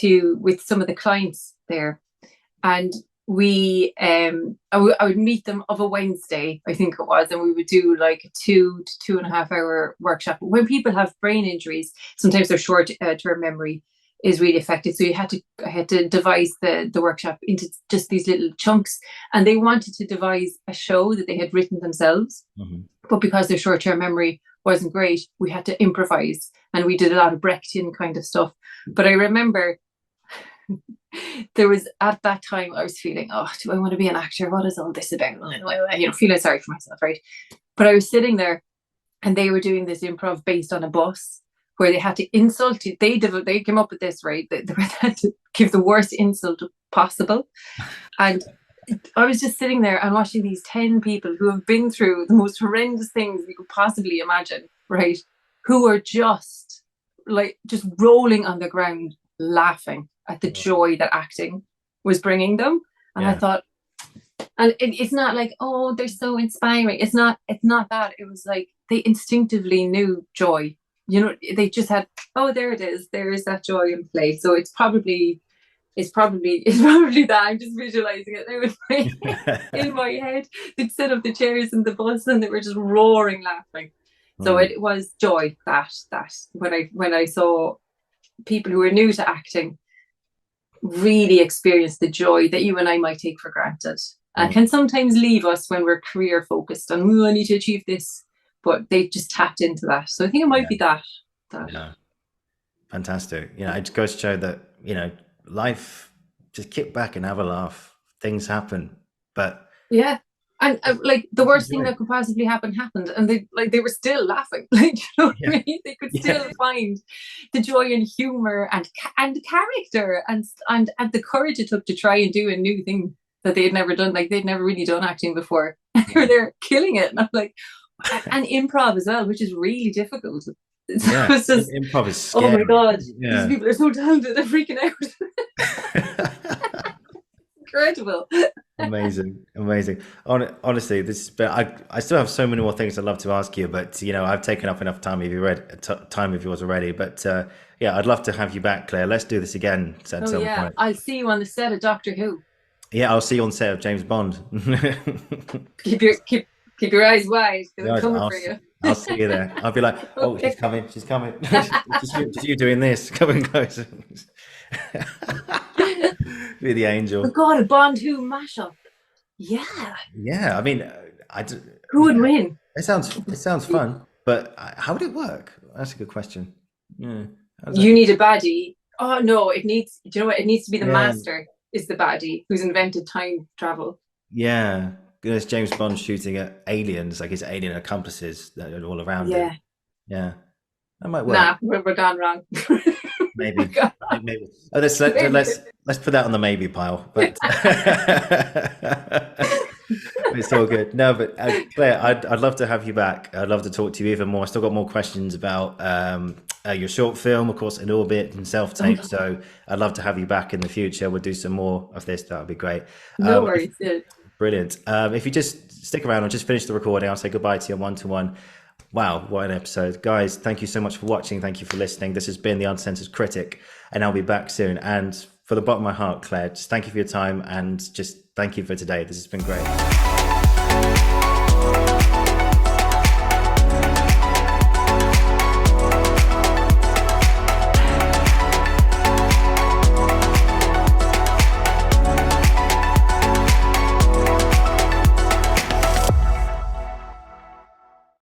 with some of the clients there. And I would meet them of a Wednesday, I think it was, and we would do like a 2 to 2.5 hour workshop. When people have brain injuries, sometimes their short-term memory is really affected. So I had to devise the workshop into just these little chunks, and they wanted to devise a show that they had written themselves. But because their short-term memory wasn't great, we had to improvise, and we did a lot of Brechtian kind of stuff. But I remember there was, at that time, I was feeling, oh, do I want to be an actor? What is all this about? Feeling sorry for myself, right? But I was sitting there, and they were doing this improv based on a bus where they had to insult you. They came up with this, right? They had to give the worst insult possible. And I was just sitting there and watching these 10 people who have been through the most horrendous things you could possibly imagine, right? Who are just rolling on the ground laughing at the joy that acting was bringing them. And I thought, and it's not like, oh, they're so inspiring. It's not that. It was like they instinctively knew joy. They just had, oh, there it is. There is that joy in play. So it's probably that. I'm just visualizing it now in my head. They'd set up the chairs in the bus and they were just roaring laughing. So it was joy that when I saw people who were new to acting really experience the joy that you and I might take for granted and can sometimes leave us when we're career focused and I need to achieve this, but they just tapped into that. So I think it might be that. Yeah. Fantastic. It just goes to show that, life, just kick back and have a laugh. Things happen, but yeah. And like the worst thing that could possibly happen happened, and they were still laughing. What I mean? They could still find the joy and humor and character and the courage it took to try and do a new thing that they had never done. Like they'd never really done acting before. They were there killing it, and I'm like, and improv as well, which is really difficult. So it's just, improv is scary. Oh my God, these people are so talented. They're freaking out. Incredible. Amazing. Honestly, this has been, I still have so many more things I'd love to ask you, but I've taken up enough time of yours already. But I'd love to have you back, Claire. Let's do this again at some point. I'll see you on the set of Doctor Who. Yeah, I'll see you on the set of James Bond. keep your eyes wide, because I'm coming for you. I'll see you there. I'll be like, oh, she's coming. Just you doing this. Coming closer. Be the angel. Oh God, a Bond Who mashup. Yeah. Yeah, I mean, who would win? It sounds fun, but how would it work? That's a good question. Yeah. You need a baddie. Oh no, it needs. Do you know what? It needs to be the master. Is the baddie who's invented time travel. Yeah. There's James Bond shooting at aliens, like his alien accomplices that are all around him. Yeah. That might work. Nah, we're gone wrong. Maybe. Oh, let's put that on the maybe pile. But It's all good. No, but Claire, I'd love to have you back. I'd love to talk to you even more. I still got more questions about your short film, of course, In Orbit and self-tape. So I'd love to have you back in the future. We'll do some more of this. That would be great. No If worries. Yeah. Brilliant. If you just stick around, I'll just finish the recording. I'll say goodbye to you one-to-one. Wow, what an episode. Guys, thank you so much for watching. Thank you for listening. This has been the Uncensored Critic, and I'll be back soon. And for the bottom of my heart, Claire, just thank you for your time and just thank you for today. This has been great.